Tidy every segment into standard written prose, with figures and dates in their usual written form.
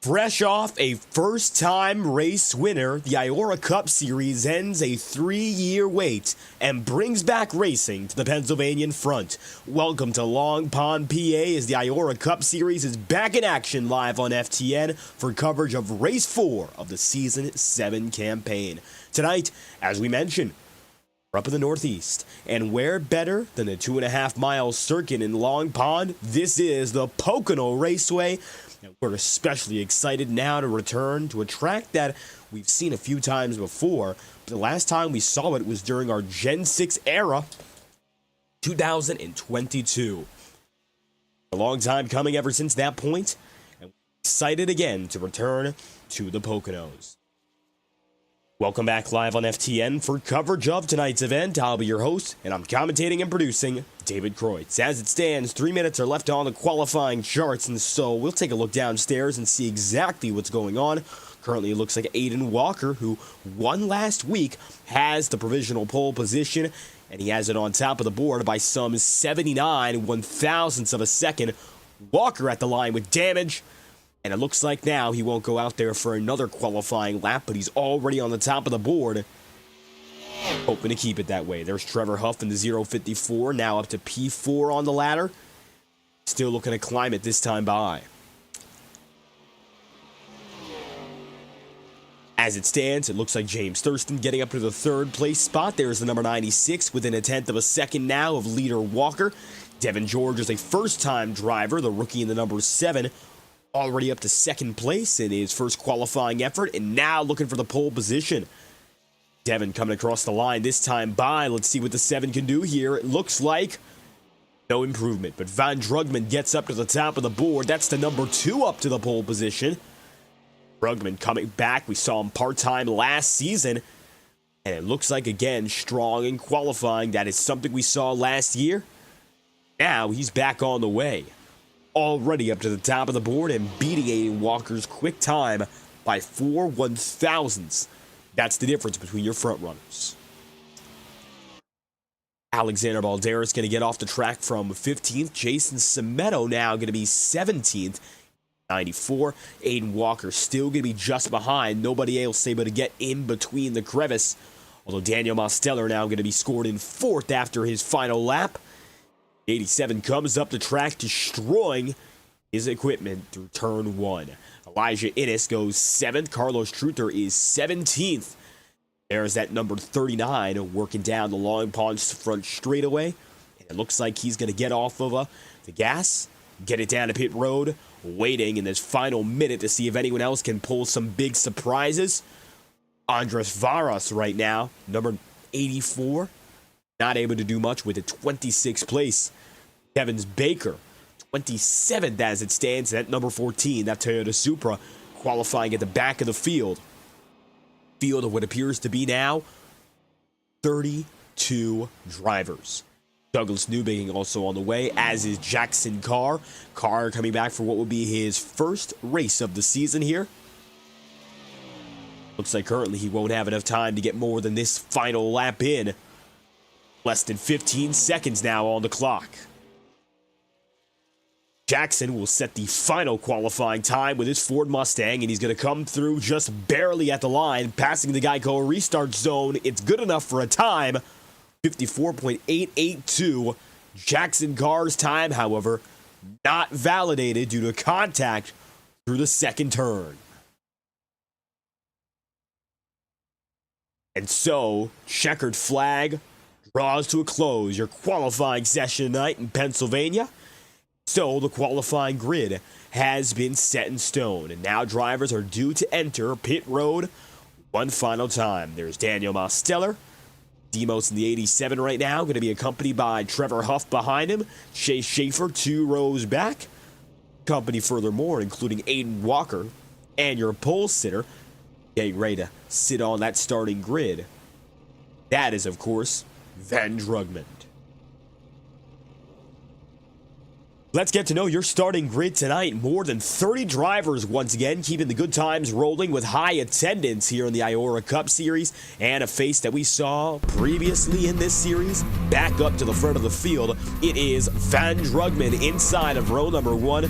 Fresh off a first-time race winner, the IORA Cup Series ends a 3-year wait and brings back racing to the Pennsylvania front. Welcome to Long Pond, PA, as the IORA Cup Series is back in action live on FTN for coverage of Race 4 of the Season 7 campaign. Tonight, as we mentioned, we're up in the Northeast, and where better than the 2.5-mile circuit in Long Pond? This is the Pocono Raceway. And we're especially excited now to return to a track that we've seen a few times before. But the last time we saw it was during our Gen 6 era, 2022. A long time coming ever since that point, and we're excited again to return to the Poconos. Welcome back live on FTN for coverage of tonight's event. I'll be your host, and I'm commentating and producing David Kreutz. As it stands, 3 minutes are left on the qualifying charts, and so we'll take a look downstairs and see exactly what's going on. Currently, it looks like Aiden Walker, who won last week, has the provisional pole position, and he has it on top of the board by some 79 one-thousandths of a second. Walker at the line with damage. And it looks like now he won't go out there for another qualifying lap, but he's already on the top of the board, hoping to keep it that way. There's Trevor Huff in the 054, now up to P4 on the ladder. Still looking to climb it this time by. As it stands, it looks like James Thurston getting up to the third place spot. There's the number 96 within a tenth of a second now of leader Walker. Devin George is a first-time driver, the rookie in the number 7. Already up to second place in his first qualifying effort, and now looking for the pole position. Devin coming across the line this time by. Let's see what the 7 can do here. It looks like no improvement, but Van Drugman gets up to the top of the board. That's the number 2 up to the pole position. Drugman coming back. We saw him part-time last season, and it looks like, again, strong in qualifying. That is something we saw last year. Now he's back on the way. Already up to the top of the board and beating Aiden Walker's quick time by 4 one-thousandths. That's the difference between your front runners. Alexander Balderas going to get off the track from 15th. Jason Semedo now going to be 17th. 94. Aiden Walker still going to be just behind. Nobody else able to get in between the crevice. Although Daniel Mosteller now going to be scored in 4th after his final lap. 87 comes up the track, destroying his equipment through turn 1. Elijah Innes goes 7th. Carlos Truther is 17th. There's that number 39 working down the Long Pond front straightaway. And it looks like he's going to get off of the gas, get it down to pit road, waiting in this final minute to see if anyone else can pull some big surprises. Andres Varas right now, number 84. Not able to do much with a 26th place. Kevin's Baker, 27th as it stands. At number 14, that Toyota Supra, qualifying at the back of the field. Field of what appears to be now 32 drivers. Douglas Newbegin also on the way, as is Jackson Carr. Carr coming back for what will be his first race of the season here. Looks like currently he won't have enough time to get more than this final lap in. Less than 15 seconds now on the clock. Jackson will set the final qualifying time with his Ford Mustang, and he's going to come through just barely at the line, passing the Geico restart zone. It's good enough for a time, 54.882. Jackson Carr's time, however, not validated due to contact through the second turn. And so, checkered flag draws to a close your qualifying session tonight in Pennsylvania. So the qualifying grid has been set in stone, and now drivers are due to enter pit road one final time. There's Daniel Mosteller, Demos in the 87 right now, going to be accompanied by Trevor Huff behind him, Chase Schaefer 2 rows back, company furthermore including Aiden Walker, and your pole sitter getting ready to sit on that starting grid. That is, of course, Van Drugman. Let's get to know your starting grid tonight. More than 30 drivers once again, keeping the good times rolling with high attendance here in the IORA Cup Series, and a face that we saw previously in this series back up to the front of the field. It is Van Drugman inside of row number 1.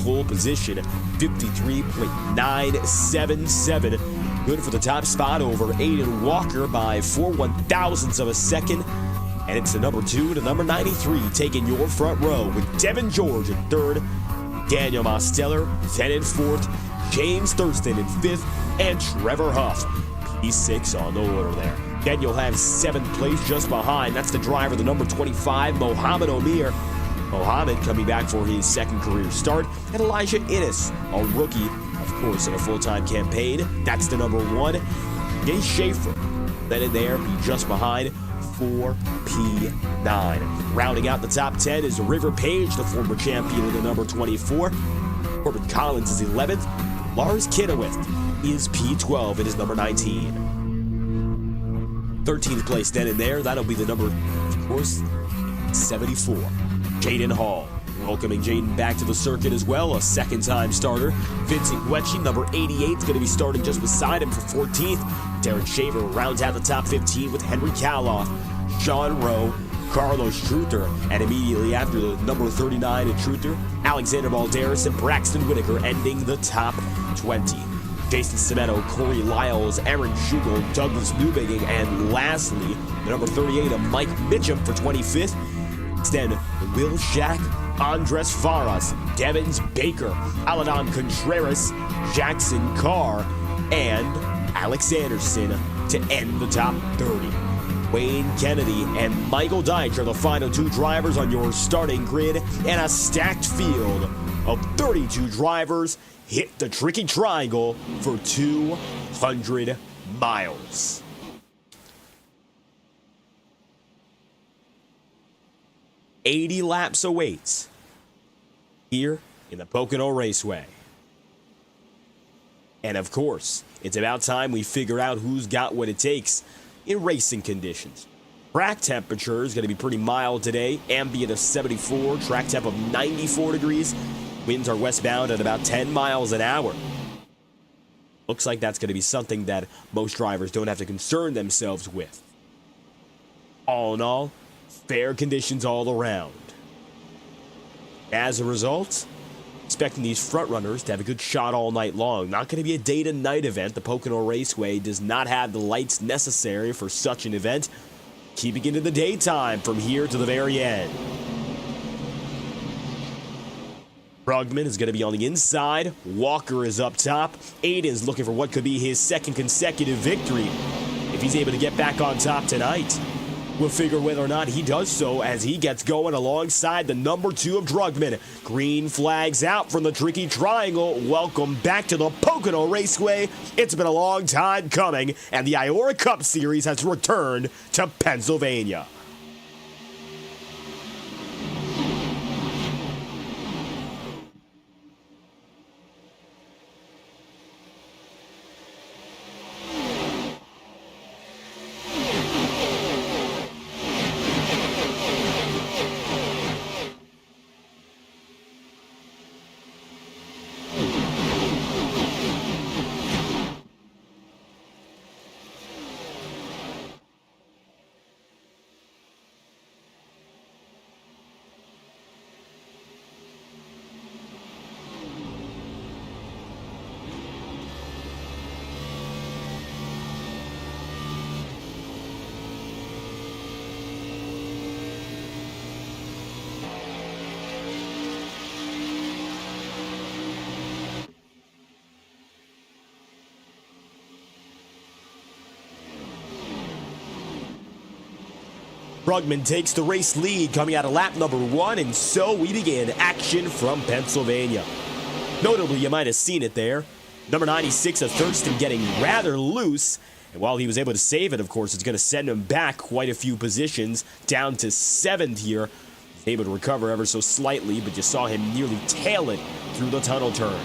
pole position, 53.977. Good for the top spot over Aiden Walker by 4 1/1000ths of a second. And it's the number 2 to number 93 taking your front row with Devin George in 3rd, Daniel Mosteller then in 4th, James Thurston in 5th, and Trevor Huff P6 on the order there. Then you'll have 7th place just behind. That's the driver, the number 25, Mohamed Omir. Mohamed coming back for his 2nd career start. And Elijah Innes, a rookie, of course, in a full-time campaign. That's the number 1. Jay Schaefer, then in there, be just behind 4P9. Rounding out the top 10 is River Page, the former champion in the number 24. Corbin Collins is 11th. Lars Kitowith is P12. It is number 19. 13th place then in there. That'll be the number, of course, 74. Jaden Hall. Welcoming Jaden back to the circuit as well, a 2nd-time starter. Vincent Guecci, number 88, is going to be starting just beside him for 14th. Darren Shaver rounds out the top 15 with Henry Kaloff, Sean Rowe, Carlos Truther, and immediately after the number 39 in Truther, Alexander Balderas and Braxton Whitaker ending the top 20. Jason Cimento, Corey Lyles, Aaron Schugel, Douglas Newbigging, and lastly, the number 38 of Mike Mitchum for 25th. Then Will Shack, Andres Varas, Devins Baker, Aladon Contreras, Jackson Carr, and Alex Anderson to end the top 30. Wayne Kennedy and Michael Deitch are the final 2 drivers on your starting grid, and a stacked field of 32 drivers hit the tricky triangle for 200 miles. "80 laps awaits here in the Pocono Raceway. And of course, it's about time we figure out who's got what it takes in racing conditions. Track temperature is going to be pretty mild today. Ambient of 74, track temp of 94 degrees. Winds are westbound at about 10 miles an hour. Looks like that's going to be something that most drivers don't have to concern themselves with. All in all, fair conditions all around. As a result, expecting these front runners to have a good shot all night long. Not going to be a day to night event. The Pocono Raceway does not have the lights necessary for such an event. Keeping it in the daytime from here to the very end. Brugman is going to be on the inside. Walker is up top. Aiden's looking for what could be his 2nd consecutive victory if he's able to get back on top tonight. We'll figure whether or not he does so as he gets going alongside the number 2 of Drugman. Green flags out from the tricky triangle. Welcome back to the Pocono Raceway. It's been a long time coming, and the IORA Cup Series has returned to Pennsylvania. Brugman takes the race lead coming out of lap number 1, and so we begin action from Pennsylvania. Notably, you might have seen it there. Number 96 of Thurston getting rather loose, and while he was able to save it, of course, it's going to send him back quite a few positions, down to 7th here. He's able to recover ever so slightly, but you saw him nearly tail it through the tunnel turn.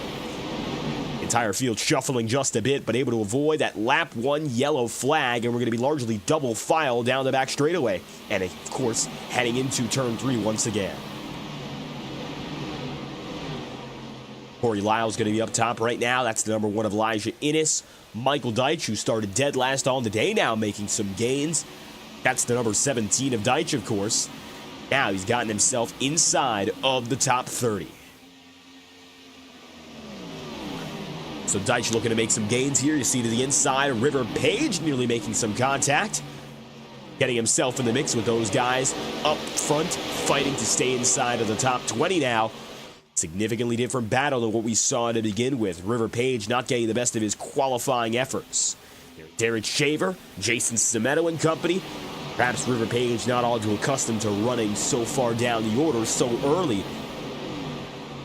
Entire field shuffling just a bit, but able to avoid that lap 1 yellow flag, and we're going to be largely double file down the back straightaway, and of course heading into turn 3 once again. Corey Lyle's going to be up top right now. That's the number 1 of Elijah Innes. Michael Deitch, who started dead last on the day, now making some gains. That's the number 17 of Deitch, of course. Now he's gotten himself inside of the top 30. So Deitch looking to make some gains here. You see to the inside, River Page nearly making some contact. Getting himself in the mix with those guys up front, fighting to stay inside of the top 20 now. Significantly different battle than what we saw to begin with. River Page not getting the best of his qualifying efforts. Derek Shaver, Jason Semetto and company. Perhaps River Page not all too accustomed to running so far down the order so early.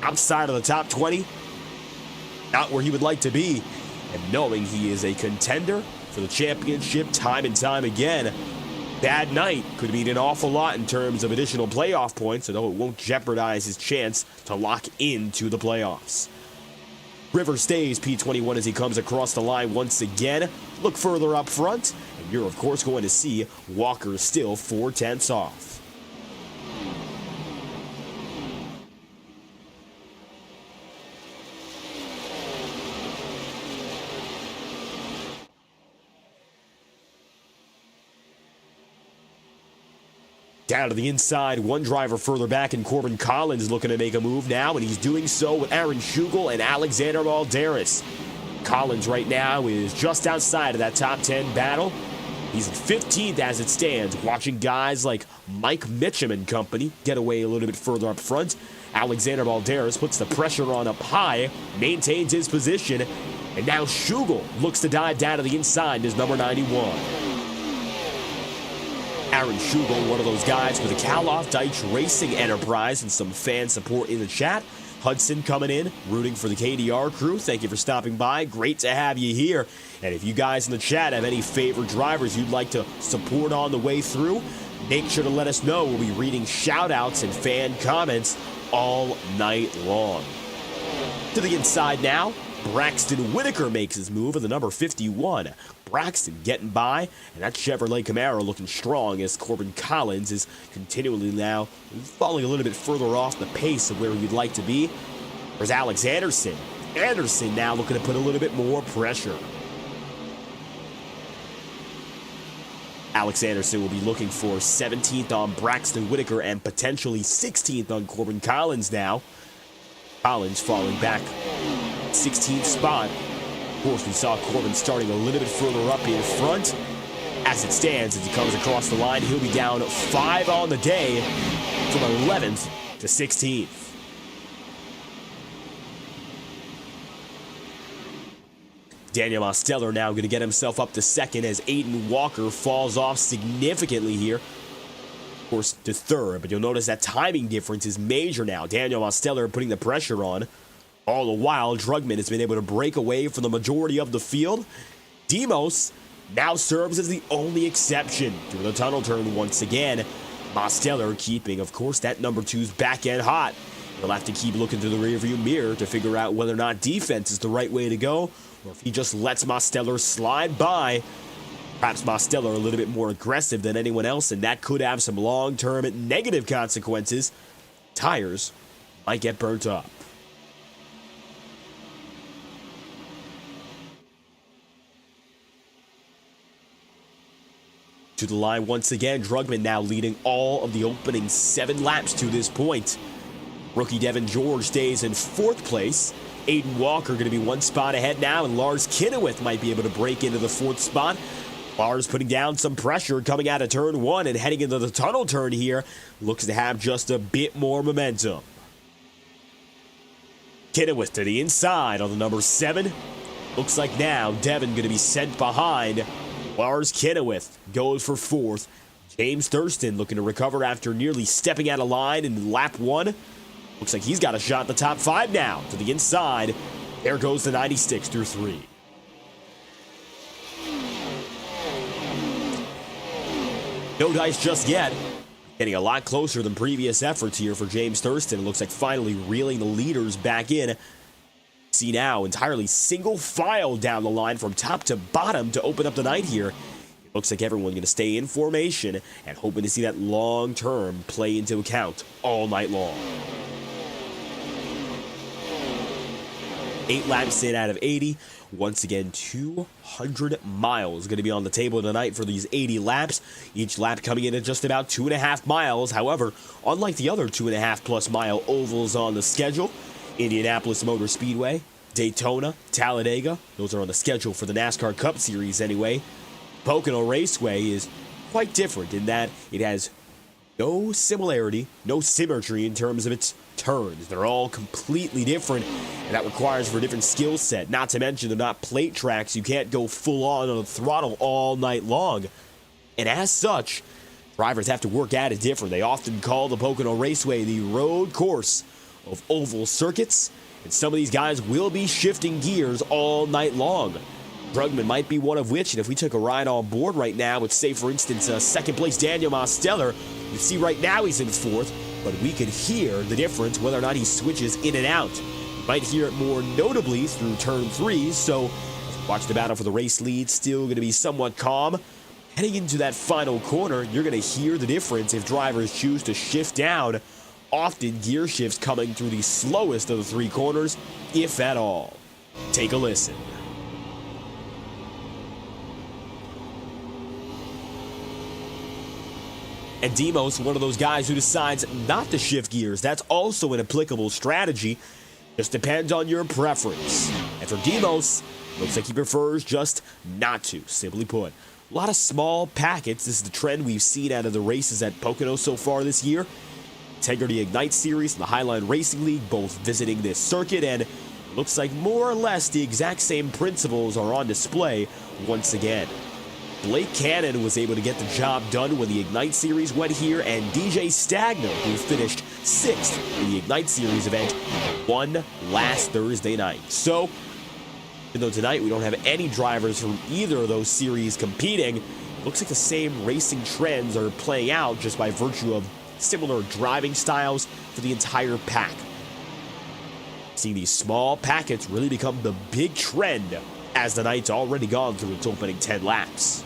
Outside of the top 20, not where he would like to be. And knowing he is a contender for the championship time and time again, bad night could mean an awful lot in terms of additional playoff points, although it won't jeopardize his chance to lock into the playoffs. River stays P21 as he comes across the line once again. Look further up front, and you're of course going to see Walker still 4/10 off. Down to the inside, one driver further back, and Corbin Collins looking to make a move now, and he's doing so with Aaron Schugel and Alexander Valderas. Collins right now is just outside of that top 10 battle. He's in 15th as it stands, watching guys like Mike Mitchum and company get away a little bit further up front. Alexander Valderas puts the pressure on up high, maintains his position, and now Schugel looks to dive down to the inside as number 91. Aaron Schugel, one of those guys with a Kaloff Deitch Racing enterprise and some fan support in the chat. Hudson coming in, rooting for the KDR crew. Thank you for stopping by. Great to have you here. And if you guys in the chat have any favorite drivers you'd like to support on the way through, make sure to let us know. We'll be reading shout-outs and fan comments all night long. To the inside now, Braxton Whitaker makes his move in the number 51. Braxton getting by, and that Chevrolet Camaro looking strong as Corbin Collins is continually now falling a little bit further off the pace of where he'd like to be. There's Alex Anderson. Anderson now looking to put a little bit more pressure. Alex Anderson will be looking for 17th on Braxton Whitaker and potentially 16th on Corbin Collins now. Collins falling back 16th spot. Of course, we saw Corbin starting a little bit further up in front. As it stands, as he comes across the line, he'll be down 5 on the day from 11th to 16th. Daniel Mosteller now going to get himself up to second as Aiden Walker falls off significantly here. Of course, to third, but you'll notice that timing difference is major now. Daniel Mosteller putting the pressure on. All the while, Drugman has been able to break away from the majority of the field. Demos now serves as the only exception through the tunnel turn once again. Mosteller keeping, of course, that number 2's back end hot. He'll have to keep looking through the rearview mirror to figure out whether or not defense is the right way to go, or if he just lets Mosteller slide by. Perhaps Mosteller a little bit more aggressive than anyone else, and that could have some long-term negative consequences. Tires might get burnt up. To the line once again, Drugman now leading all of the opening 7 laps to this point. Rookie Devin George stays in 4th place. Aiden Walker going to be 1 spot ahead now, and Lars Kinnewith might be able to break into the 4th spot. Lars putting down some pressure coming out of turn 1 and heading into the tunnel turn here. Looks to have just a bit more momentum. Kinnewith to the inside on the number 7. Looks like now Devin going to be sent behind. Lars Kinnewith goes for 4th. James Thurston looking to recover after nearly stepping out of line in lap 1. Looks like he's got a shot at the top 5 now. To the inside, there goes the 96 through 3. No dice just yet. Getting a lot closer than previous efforts here for James Thurston. It looks like finally reeling the leaders back in. See now, entirely single file down the line from top to bottom to open up the night here. It looks like everyone's going to stay in formation and hoping to see that long-term play into account all night long. 8 laps in out of 80. Once again, 200 miles going to be on the table tonight for these 80 laps. Each lap coming in at just about 2.5 miles. However, unlike the other 2.5+ mile ovals on the schedule, Indianapolis Motor Speedway Daytona, Talladega, those are on the schedule for the NASCAR Cup Series anyway. Pocono Raceway is quite different in that it has no similarity, no symmetry in terms of its turns. They're all completely different, and that requires for a different skill set. Not to mention they're not plate tracks. You can't go full on the throttle all night long. And as such, drivers have to work at it different. They often call the Pocono Raceway the road course of oval circuits, and some of these guys will be shifting gears all night long. Drugman might be one of which, and if we took a ride on board right now with, say, for instance, second place Daniel Mosteller, you see right now he's in fourth, but we could hear the difference whether or not he switches in and out. You might hear it more notably through turn 3, so watch the battle for the race lead, still going to be somewhat calm. Heading into that final corner, you're going to hear the difference if drivers choose to shift down. Often gear shifts coming through the slowest of the 3 corners, if at all. Take a listen. And Demos, one of those guys who decides not to shift gears. That's also an applicable strategy. Just depends on your preference. And for Demos, looks like he prefers just not to, simply put. A lot of small packets. This is the trend we've seen out of the races at Pocono so far this year. Integrity Ignite Series and the Highline Racing League both visiting this circuit, and it looks like more or less the exact same principles are on display once again. Blake Cannon was able to get the job done when the Ignite Series went here, and DJ Stagno, who finished 6th in the Ignite Series event, won last Thursday night. So, even though tonight we don't have any drivers from either of those series competing, it looks like the same racing trends are playing out just by virtue of similar driving styles for the entire pack. Seeing these small packets really become the big trend as the night's already gone through its opening 10 laps.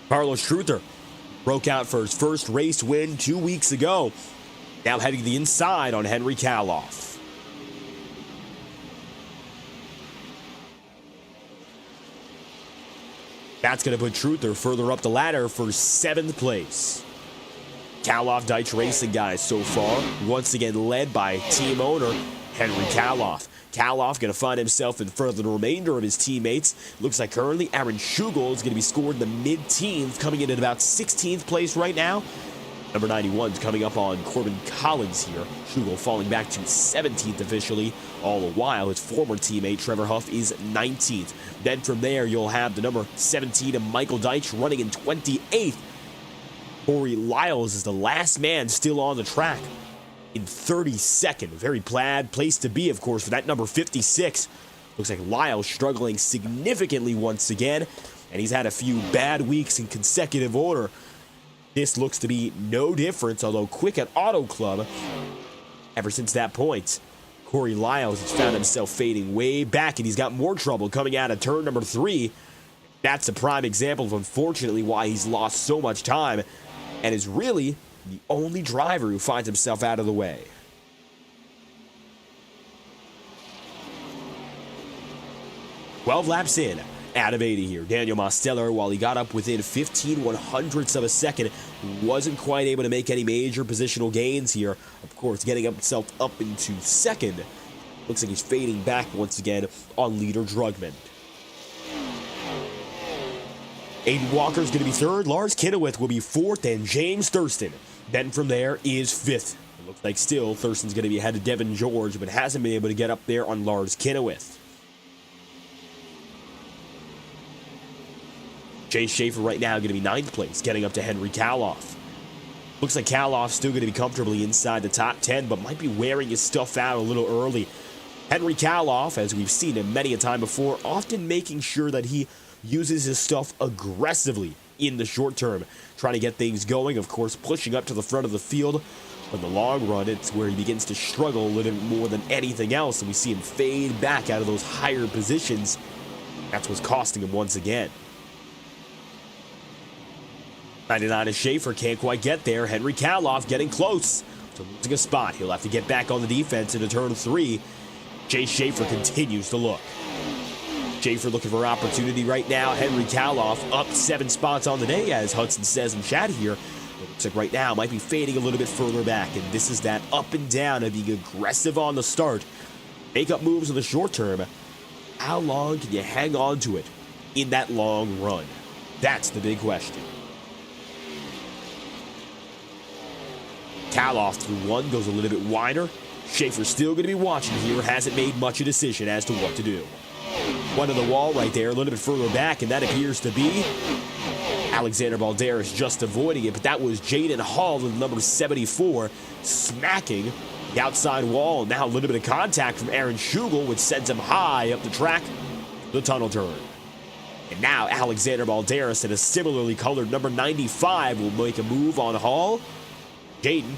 Carlos Truther broke out for his first race win 2 weeks ago. Now heading to the inside on Henry Kaloff. That's going to put Truther further up the ladder for 7th place. Kaloff Deitch Racing guys so far, once again led by team owner Henry Kaloff. Kaloff going to find himself in front of the remainder of his teammates. Looks like currently Aaron Schugel is going to be scored in the mid-teens, coming in at about 16th place right now. Number 91 is coming up on Corbin Collins here. Schugel falling back to 17th officially. All the while, his former teammate Trevor Huff is 19th. Then from there, you'll have the number 17 and Michael Deitch running in 28th. Corey Lyles is the last man still on the track in 32nd. Very bad place to be, of course, for that number 56. Looks like Lyles struggling significantly once again, and he's had a few bad weeks in consecutive order. This looks to be no difference, although quick at Auto Club. Ever since that point, Corey Lyles has found himself fading way back, and he's got more trouble coming out of turn number 3. That's a prime example of, unfortunately, why he's lost so much time and is really the only driver who finds himself out of the way. "12 laps in, out of 80 here. Daniel Mosteller, while he got up within 15/100ths of a second, wasn't quite able to make any major positional gains here. Of course, getting himself up into 2nd. Looks like he's fading back once again on leader Drugman. Aiden Walker's going to be 3rd, Lars Kinnewith will be 4th, and James Thurston then from there is 5th. It looks like still Thurston's going to be ahead of Devin George, but hasn't been able to get up there on Lars Kinnewith. Chase Schaefer right now going to be 9th place, getting up to Henry Kaloff. Looks like Kaloff's still going to be comfortably inside the top 10, but might be wearing his stuff out a little early. Henry Kaloff, as we've seen him many a time before, often making sure that he uses his stuff aggressively in the short term, trying to get things going, of course, pushing up to the front of the field. But in the long run, it's where he begins to struggle a little bit more than anything else, and we see him fade back out of those higher positions. That's what's costing him once again. 99 is Schaefer, can't quite get there. Henry Kaloff getting close to losing a spot. He'll have to get back on the defense into turn 3. Chase Schaefer continues to look. Schaefer looking for opportunity right now. Henry Kaloff up 7 spots on the day, as Hudson says in chat here. It looks like right now might be fading a little bit further back, and this is that up and down of being aggressive on the start. Make up moves in the short term. How long can you hang on to it in that long run? That's the big question. Kaloff through one, goes a little bit wider. Schaefer still going to be watching here, hasn't made much of a decision as to what to do. One on the wall right there, a little bit further back, and that appears to be Alexander Balderas just avoiding it, but that was Jaden Hall with number 74 smacking the outside wall. Now a little bit of contact from Aaron Schugel, which sends him high up the track, the tunnel turn. And now Alexander Balderas and a similarly colored number 95 will make a move on Hall. Jaden,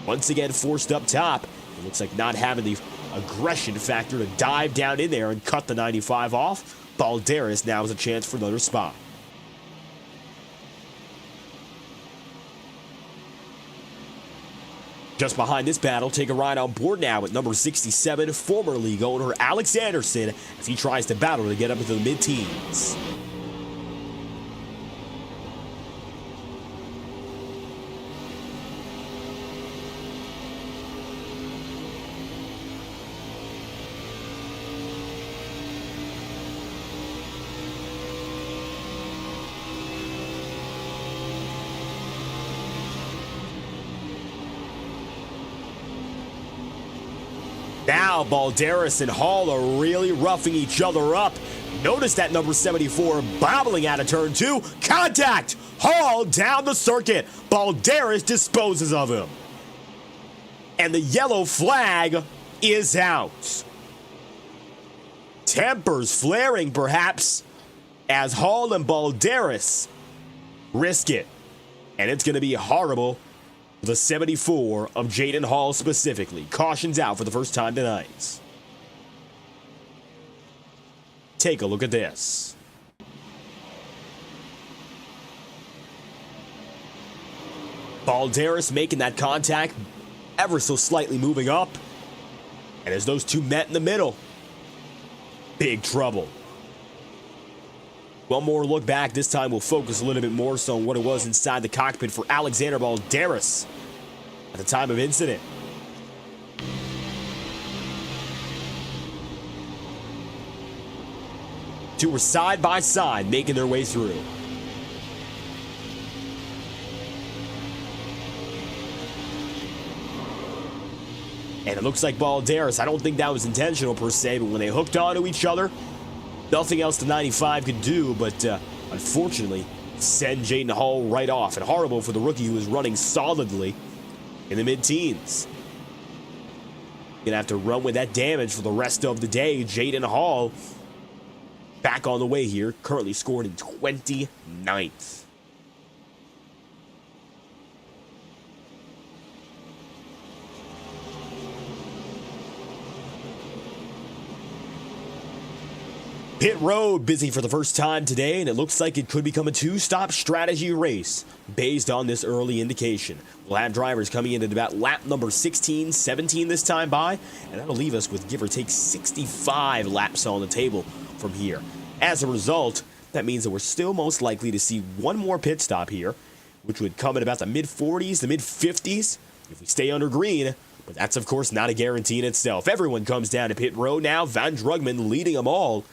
once again forced up top. It looks like not having the aggression factor to dive down in there and cut the 95 off. Balderas now has a chance for another spot. Just behind this battle, take a ride on board now with number 67, former league owner Alex Anderson, as he tries to battle to get up into the mid-teens. Now Balderas and Hall are really roughing each other up. Notice that number 74 bobbling out of turn 2. Contact! Hall down the circuit. Balderas disposes of him. And the yellow flag is out. Tempers flaring perhaps as Hall and Balderas risk it. And it's going to be horrible. The 74 of Jaden Hall specifically. Cautions out for the first time tonight. Take a look at this. Balderas making that contact, ever so slightly moving up. And as those two met in the middle, big trouble. One more look back. This time we'll focus a little bit more so on what it was inside the cockpit for Alexander Balderas at the time of incident. Two were side by side making their way through. And it looks like Balderas, I don't think that was intentional per se, but when they hooked onto each other, nothing else the 95 could do, but unfortunately, send Jaden Hall right off. And horrible for the rookie who was running solidly in the mid-teens. Gonna have to run with that damage for the rest of the day. Jaden Hall back on the way here, currently scored in 29th. Pit road busy for the first time today, and it looks like it could become a two-stop strategy race based on this early indication. We'll have drivers coming in at about lap number 16, 17 this time by, and that'll leave us with give or take 65 laps on the table from here. As a result, that means that we're still most likely to see one more pit stop here, which would come at about the mid-40s, the mid-50s, if we stay under green. But that's, of course, not a guarantee in itself. Everyone comes down to pit road now. Van Drugman leading them all.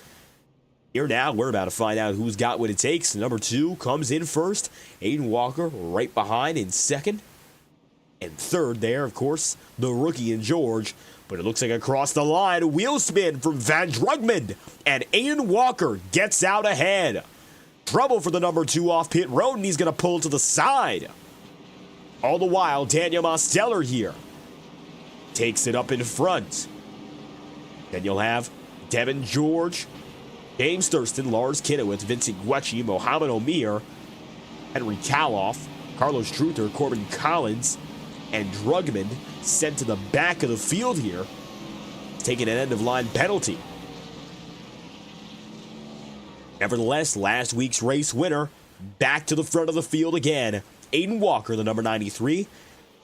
Here now, we're about to find out who's got what it takes. Number 2 comes in first. Aiden Walker right behind in second. And third there, of course, the rookie in George. But it looks like across the line, a wheel spin from Van Drugman. And Aiden Walker gets out ahead. Trouble for the number 2 off pit road, and he's going to pull to the side. All the while, Daniel Mosteller here takes it up in front. Then you'll have Devin George, James Thurston, Lars Kinnowitz, Vincent Guecci, Mohamed Omir, Henry Kaloff, Carlos Truther, Corbin Collins, and Drugman sent to the back of the field here, taking an end-of-line penalty. Nevertheless, last week's race winner, back to the front of the field again. Aiden Walker, the number 93,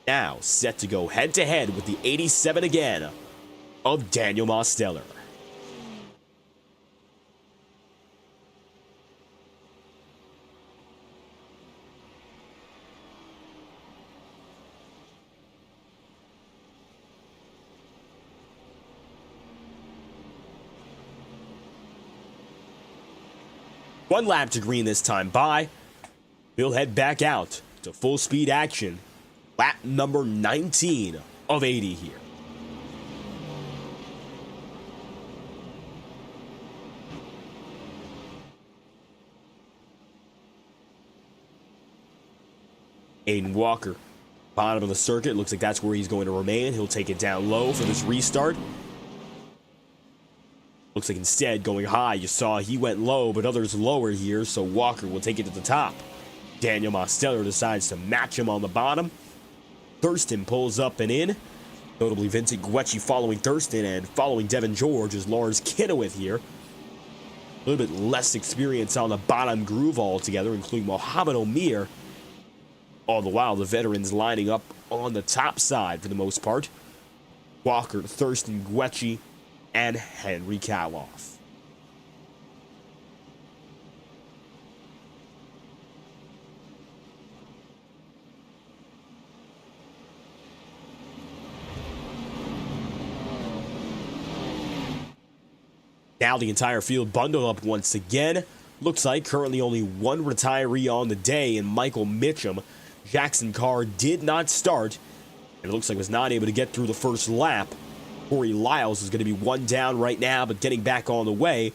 now set to go head-to-head with the 87 again of Daniel Mosteller. One lap to green this time by. We'll head back out to full speed action. Lap number 19 of 80 here. Aiden Walker, bottom of the circuit. Looks like that's where he's going to remain. He'll take it down low for this restart. Looks like instead going high. You saw he went low, but others lower here, so Walker will take it to the top. Daniel Mosteller decides to match him on the bottom. Thurston pulls up and in. Notably Vincent Guecci following Thurston, and following Devin George is Lars Kinnewith here. A little bit less experience on the bottom groove altogether, including Mohamed Omir. All the while, the veterans lining up on the top side for the most part. Walker, Thurston, Guecci, and Henry Kaloff. Now the entire field bundled up once again. Looks like currently only one retiree on the day, and Michael Mitchum. Jackson Carr did not start, and it looks like was not able to get through the first lap. Corey Lyles is going to be one down right now, but getting back on the way,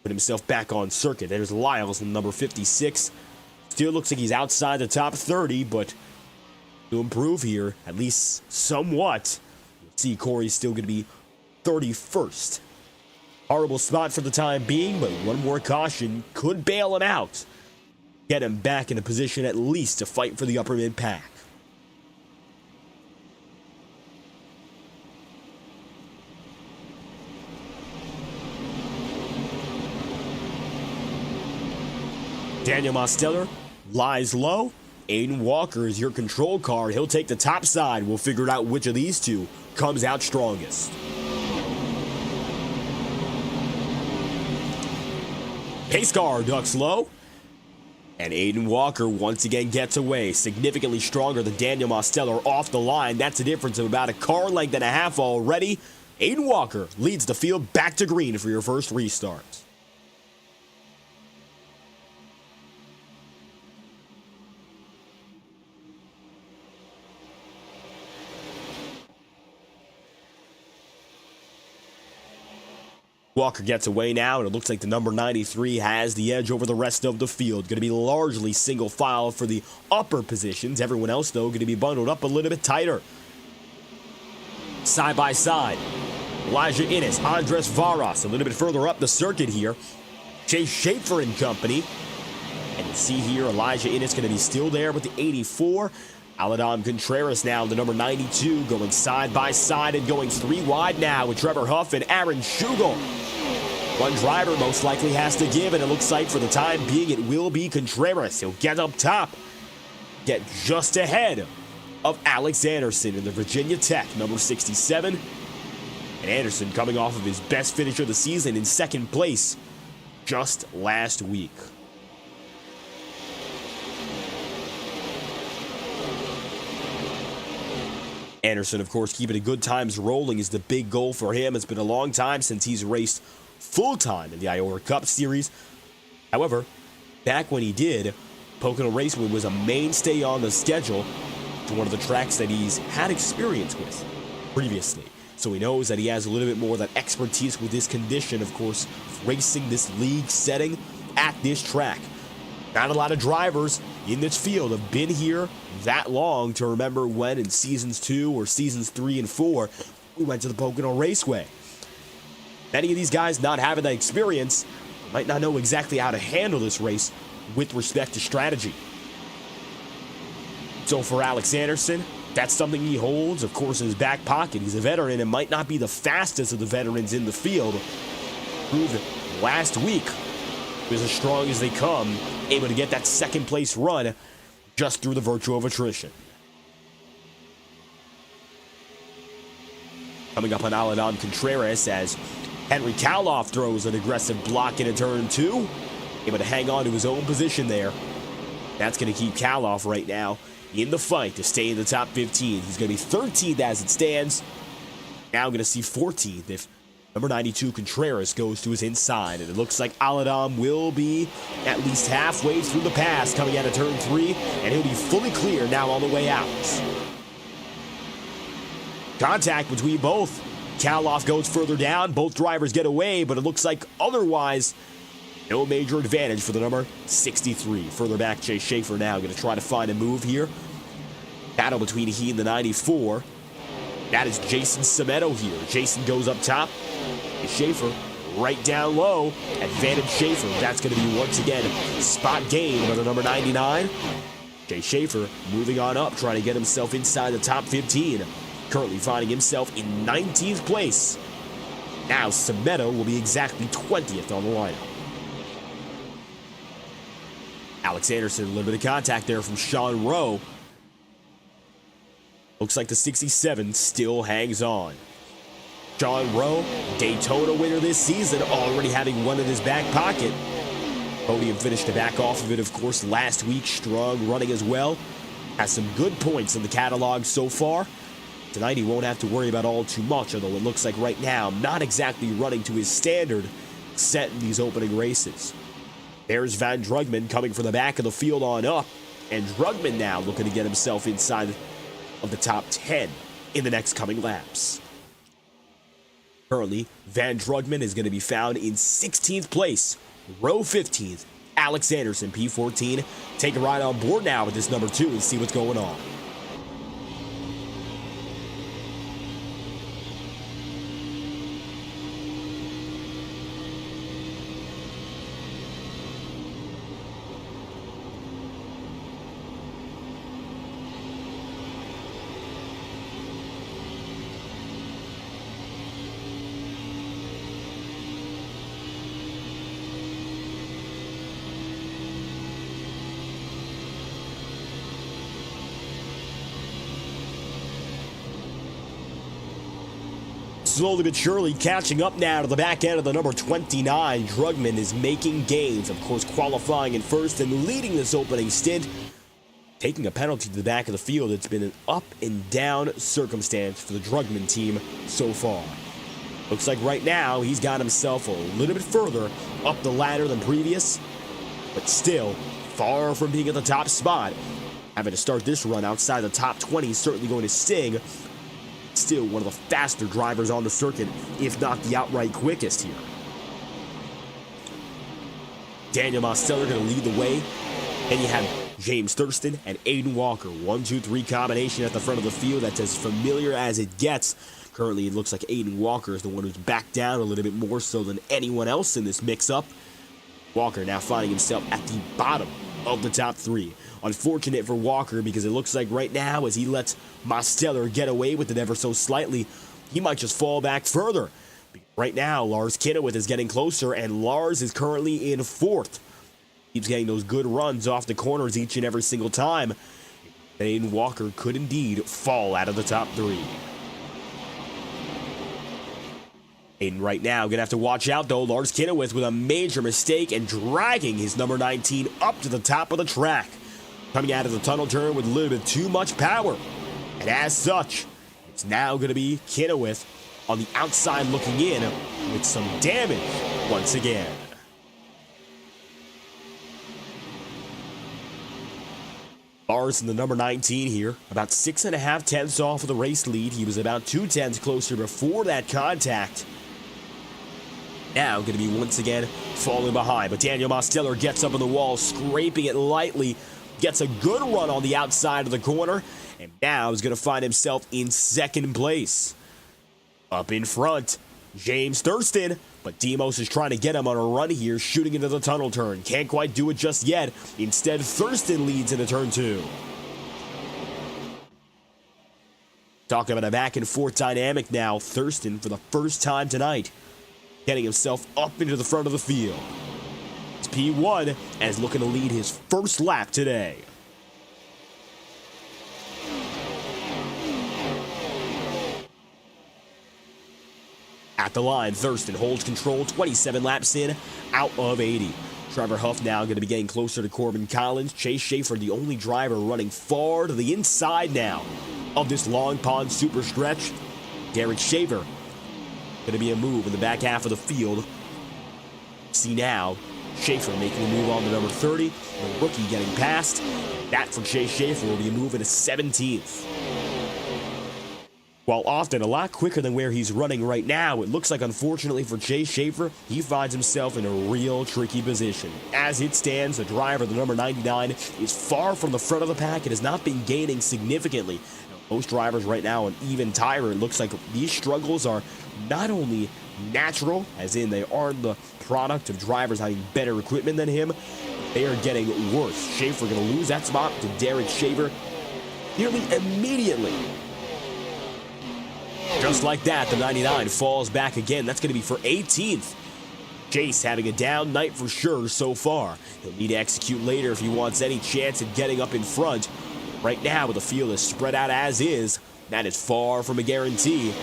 put himself back on circuit. There's Lyles in number 56. Still looks like he's outside the top 30, but to improve here, at least somewhat. You'll see Corey's still going to be 31st. Horrible spot for the time being, but one more caution could bail him out. Get him back in a position at least to fight for the upper mid-pack. Daniel Mosteller lies low. Aiden Walker is your control car. He'll take the top side. We'll figure out which of these two comes out strongest. Pace car ducks low. And Aiden Walker once again gets away. Significantly stronger than Daniel Mosteller off the line. That's a difference of about a car length and a half already. Aiden Walker leads the field back to green for your first restart. Walker gets away now, and it looks like the number 93 has the edge over the rest of the field. Going to be largely single file for the upper positions. Everyone else, though, going to be bundled up a little bit tighter. Side by side, Elijah Innes, Andres Varas, a little bit further up the circuit here. Chase Schaefer and company. And you see here, Elijah Innes going to be still there with the 84. Aladam Contreras now, the number 92, going side by side and going three wide now with Trevor Huff and Aaron Schugel. One driver most likely has to give, and it looks like for the time being it will be Contreras. He'll get up top, get just ahead of Alex Anderson in the Virginia Tech, number 67. And Anderson coming off of his best finish of the season in second place just last week. Anderson, of course, keeping the good times rolling is the big goal for him. It's been a long time since he's raced full-time in the IORA Cup Series. However, back when he did, Pocono Raceway was a mainstay on the schedule to one of the tracks that he's had experience with previously. So he knows that he has a little bit more of that expertise with this condition, of course, racing this league setting at this track. Not a lot of drivers in this field have been here that long to remember when in seasons 2 or seasons 3 and 4 we went to the Pocono Raceway. Many of these guys not having that experience might not know exactly how to handle this race with respect to strategy. So for Alex Anderson, that's something he holds, of course, in his back pocket. He's a veteran and might not be the fastest of the veterans in the field. Proved last week he was as strong as they come, able to get that second place run just through the virtue of attrition. Coming up on Aladam Contreras as Henry Kaloff throws an aggressive block into turn 2. Able to hang on to his own position there. That's going to keep Kaloff right now in the fight to stay in the top 15. He's going to be 13th as it stands. Now going to see 14th if Number 92, Contreras, goes to his inside, and it looks like Aladam will be at least halfway through the pass coming out of turn 3, and he'll be fully clear now on the way out. Contact between both. Kaloff goes further down. Both drivers get away, but it looks like otherwise no major advantage for the number 63. Further back, Chase Schaefer now going to try to find a move here. Battle between he and the 94. That is Jason Semedo here. Jason goes up top. Schaefer right down low. Advantage Schaefer. That's going to be once again spot gain by the number 99. Jay Schaefer moving on up, trying to get himself inside the top 15. Currently finding himself in 19th place. Now Semedo will be exactly 20th on the lineup. Alex Anderson, a little bit of contact there from Sean Rowe. Looks like the 67 still hangs on. Sean Rowe, Daytona winner this season, already having one in his back pocket. Podium finish to back off of it, of course, last week. Strong running as well. Has some good points in the catalog so far. Tonight he won't have to worry about all too much, although it looks like right now not exactly running to his standard set in these opening races. There's Van Drugman coming from the back of the field on up, and Drugman now looking to get himself inside of the top 10 in the next coming laps. Currently, Van Drugman is going to be found in 16th place, row 15th. Alex Anderson, P14. Take a ride on board now with this number 2 and see what's going on. Slowly but surely catching up now to the back end of the number 29. Drugman is making gains, of course qualifying in first and leading this opening stint. Taking a penalty to the back of the field. It's been an up and down circumstance for the Drugman team so far. Looks like right now he's got himself a little bit further up the ladder than previous, but still far from being at the top spot. Having to start this run outside the top 20 is certainly going to sting. Still one of the faster drivers on the circuit, if not the outright quickest here. Daniel Mosteller going to lead the way. And you have James Thurston and Aiden Walker. 1-2-3 combination at the front of the field. That's as familiar as it gets. Currently, it looks like Aiden Walker is the one who's backed down a little bit more so than anyone else in this mix-up. Walker now finding himself at the bottom of the top 3. Unfortunate for Walker because it looks like right now as he lets Mosteller get away with it ever so slightly, he might just fall back further. Right now, Lars Kinnewith is getting closer, and Lars is currently in 4th. Keeps getting those good runs off the corners each and every single time. Aiden Walker could indeed fall out of the top 3. Aiden right now going to have to watch out, though. Lars Kinnewith with a major mistake and dragging his number 19 up to the top of the track. Coming out of the tunnel turn with a little bit too much power. And as such, it's now going to be Kinnewith on the outside looking in with some damage once again. Lars in the number 19 here, about 6.5 tenths off of the race lead. He was about 2 tenths closer before that contact. Now going to be once again falling behind, but Daniel Mosteller gets up on the wall, scraping it lightly, gets a good run on the outside of the corner, and now is going to find himself in 2nd place. Up in front, James Thurston, but Demos is trying to get him on a run here, shooting into the tunnel turn. Can't quite do it just yet. Instead, Thurston leads into turn 2. Talking about a back and forth dynamic now. Thurston, for the first time tonight, getting himself up into the front of the field. It's P1 and is looking to lead his first lap today. At the line, Thurston holds control, 27 laps in, out of 80. Trevor Huff now going to be getting closer to Corbin Collins. Chase Schaefer, the only driver running far to the inside now of this Long Pond super stretch. Derek Shaver Going to be a move in the back half of the field. See now, Schaefer making a move on the number 30. The rookie getting past. That for Chase Schaefer will be a move into 17th. While often a lot quicker than where he's running right now, it looks like, unfortunately for Chase Schaefer, he finds himself in a real tricky position. As it stands, the driver, the number 99, is far from the front of the pack and has not been gaining significantly. Most drivers right now on even tire, it looks like these struggles are not only natural, as in they aren't the product of drivers having better equipment than him, they are getting worse. Schaefer going to lose that spot to Derek Shaver nearly immediately. Just like that, the 99 falls back again. That's going to be for 18th. Chase having a down night for sure so far. He'll need to execute later if he wants any chance at getting up in front. Right now, with the field is spread out as is, that is far from a guarantee.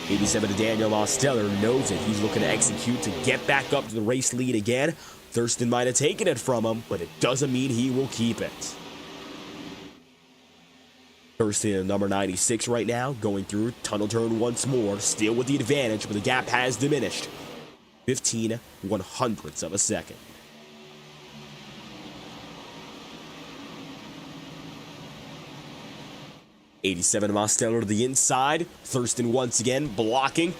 87 to Daniel Osteller knows it. He's looking to execute to get back up to the race lead again. Thurston might have taken it from him, but it doesn't mean he will keep it. Thurston, number 96 right now, going through tunnel turn once more, still with the advantage, but the gap has diminished. 15 100ths of a second. '87 Mosteller to the inside. Thurston once again blocking.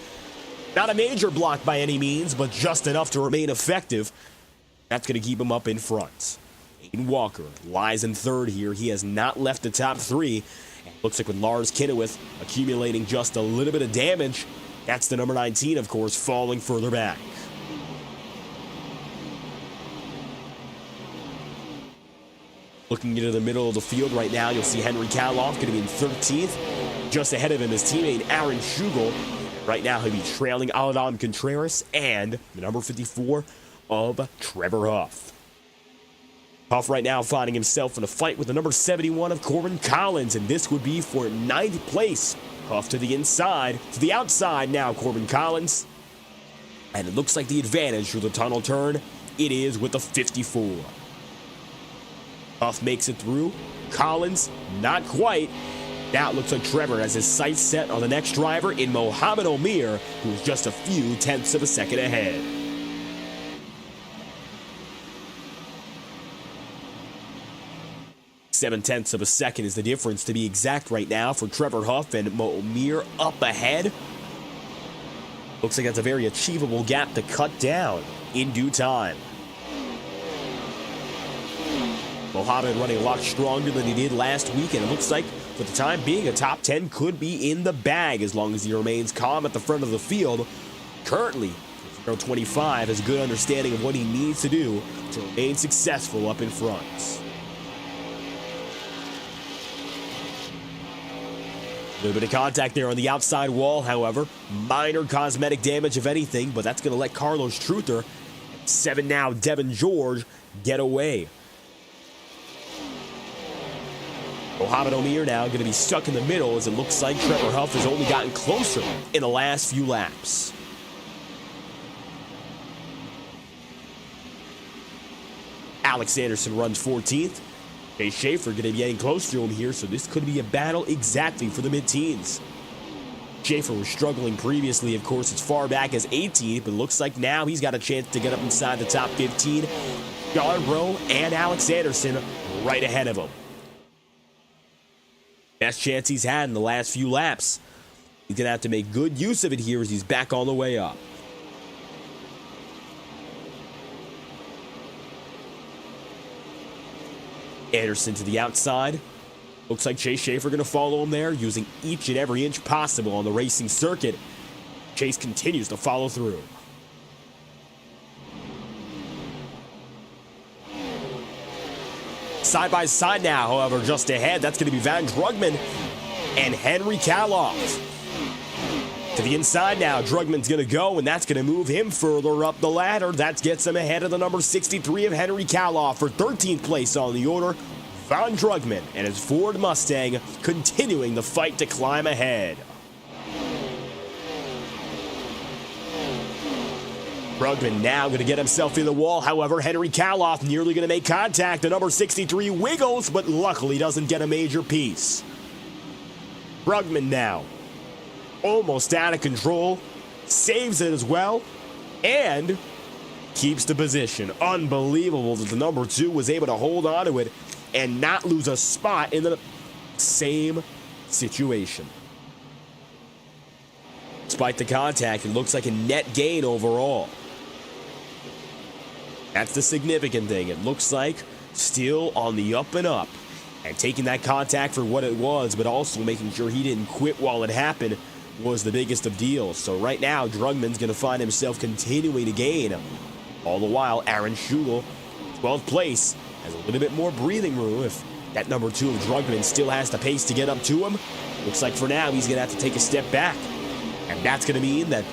Not a major block by any means, but just enough to remain effective. That's going to keep him up in front. Aiden Walker lies in third here. He has not left the top three. Looks like with Lars Kinnewith accumulating just a little bit of damage, that's the number 19, of course, falling further back. Looking into the middle of the field right now, you'll see Henry Kaloff going to be in 13th. Just ahead of him is teammate Aaron Schugel. Right now, he'll be trailing Aladam Contreras and the number 54 of Trevor Huff. Huff right now finding himself in a fight with the number 71 of Corbin Collins, and this would be for 9th place. Huff to the inside, to the outside now, Corbin Collins. And it looks like the advantage through the tunnel turn, it is with the 54. Huff makes it through. Collins, not quite. Now it looks like Trevor has his sights set on the next driver in Mohamed Omir, who's just a few tenths of a second ahead. 7/10 of a second is the difference, to be exact, right now for Trevor Huff and Omir up ahead. Looks like that's a very achievable gap to cut down in due time. Mohamed running a lot stronger than he did last week, and it looks like, for the time being, a top 10 could be in the bag as long as he remains calm at the front of the field. Currently, 025 has a good understanding of what he needs to do to remain successful up in front. A little bit of contact there on the outside wall, however. Minor cosmetic damage, if anything, but that's going to let Carlos Truther, 7 now, Devin George, get away. Mohamed Omir now going to be stuck in the middle, as it looks like Trevor Huff has only gotten closer in the last few laps. Alex Anderson runs 14th. Chase Schaefer going to be getting close to him here, so this could be a battle exactly for the mid-teens. Schaefer was struggling previously, of course, as far back as 18th, but looks like now he's got a chance to get up inside the top 15. Yarbrough and Alex Anderson right ahead of him. Best chance he's had in the last few laps. He's going to have to make good use of it here as he's back on the way up. Anderson to the outside. Looks like Chase Schaefer going to follow him there, using each and every inch possible on the racing circuit. Chase continues to follow through. Side by side now, however, just ahead, that's going to be Van Drugman and Henry Kaloff. To the inside now, Drugman's going to go, and that's going to move him further up the ladder. That gets him ahead of the number 63 of Henry Kaloff for 13th place on the order. Van Drugman and his Ford Mustang continuing the fight to climb ahead. Drugman now going to get himself in the wall. However, Henry Kaloff nearly going to make contact. The number 63 wiggles, but luckily doesn't get a major piece. Drugman now almost out of control. saves it as well, and keeps the position. Unbelievable that the number 2 was able to hold on to it and not lose a spot in the same situation. Despite the contact, it looks like a net gain overall. That's the significant thing. It looks like still on the up and up. And taking that contact for what it was, but also making sure he didn't quit while it happened, was the biggest of deals. So right now, Drugman's going to find himself continuing to gain. All the while, Aaron Schugel, 12th place, has a little bit more breathing room if that number 2 of Drugman still has the pace to get up to him. Looks like for now, he's going to have to take a step back. And that's going to mean that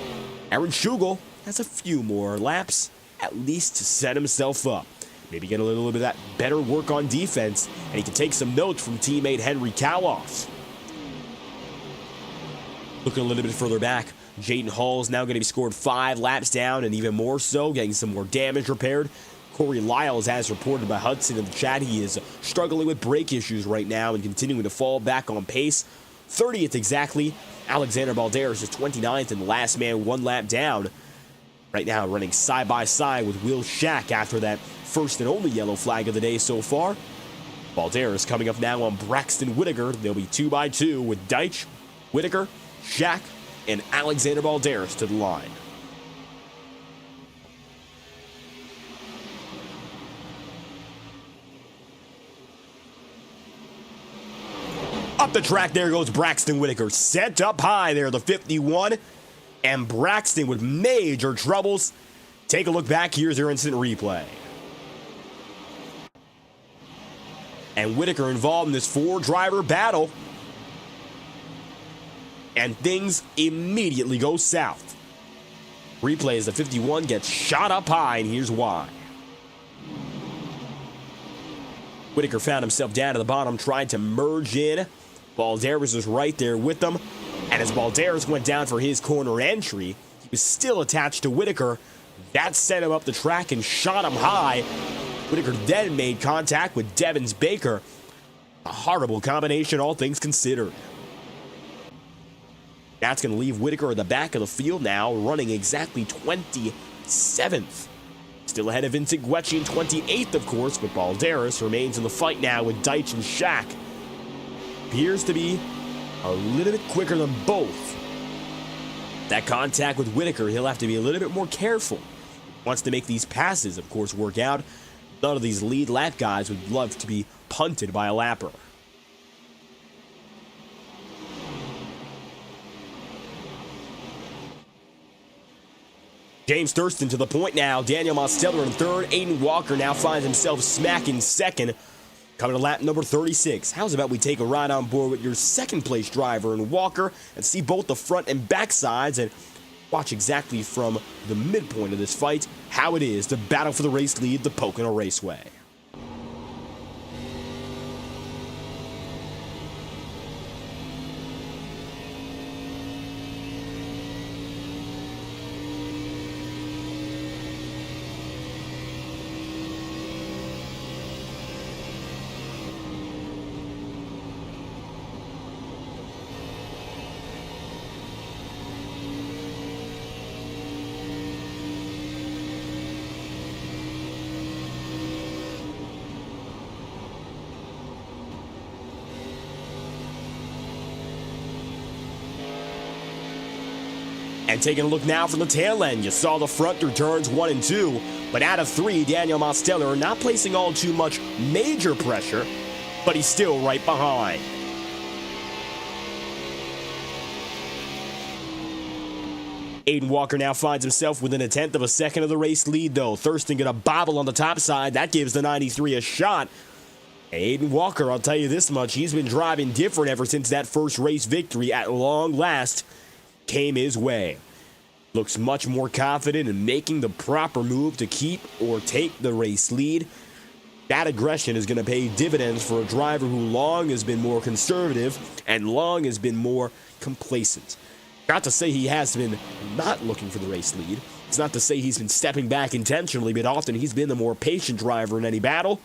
Aaron Schugel has a few more laps, at least to set himself up. Maybe get a little bit of that better work on defense, and he can take some notes from teammate Henry Kalos. Looking a little bit further back, Jaden Hall is now going to be scored 5 laps down, and even more so, getting some more damage repaired. Corey Lyles, as reported by Hudson in the chat, he is struggling with brake issues right now and continuing to fall back on pace. 30th exactly. Alexander Balderas is 29th and the last man 1 lap down. Right now running side by side with Will Shack after that first and only yellow flag of the day so far. Balderas coming up now on Braxton Whitaker. They'll be 2 by 2 with Deitch, Whitaker, Shack, and Alexander Balderas to the line. Up the track, there goes Braxton Whitaker. Set up high there, the 51. And Braxton with major troubles. Take a look back. Here's your instant replay. And Whitaker involved in this 4-driver battle. And things immediately go south. Replay as the 51 gets shot up high, and here's why. Whitaker found himself down to the bottom, tried to merge in. Balderas was right there with them. And as Balderas went down for his corner entry, he was still attached to Whitaker. That set him up the track and shot him high. Whitaker then made contact with Devins Baker. A horrible combination, all things considered. That's going to leave Whitaker at the back of the field now, running exactly 27th. Still ahead of Vincent Guecci in 28th, of course, but Balderas remains in the fight now with Deitch and Shack. Appears to be a little bit quicker than both. That contact with Whitaker, he'll have to be a little bit more careful. Wants to make these passes, of course, work out. None of these lead lap guys would love to be punted by a lapper. James Thurston to the point now. Daniel Mosteller in 3rd. Aiden Walker now finds himself smack in 2nd. Coming to lap number 36. How's about we take a ride on board with your 2nd place driver in Walker and see both the front and back sides and watch exactly from the midpoint of this fight how it is to battle for the race lead, the Pocono Raceway. And taking a look now from the tail end, you saw the front through turns 1 and 2, but out of 3, Daniel Mosteller not placing all too much major pressure, but he's still right behind. Aiden Walker now finds himself within 1/10 of a second of the race lead, though. Thurston gonna bobble on the top side. That gives the 93 a shot. Aiden Walker, I'll tell you this much, he's been driving different ever since that first race victory at long last came his way. Looks much more confident in making the proper move to keep or take the race lead. That aggression is going to pay dividends for a driver who long has been more conservative and long has been more complacent. Not to say he has been not looking for the race lead. It's not to say he's been stepping back intentionally, but often he's been the more patient driver in any battle.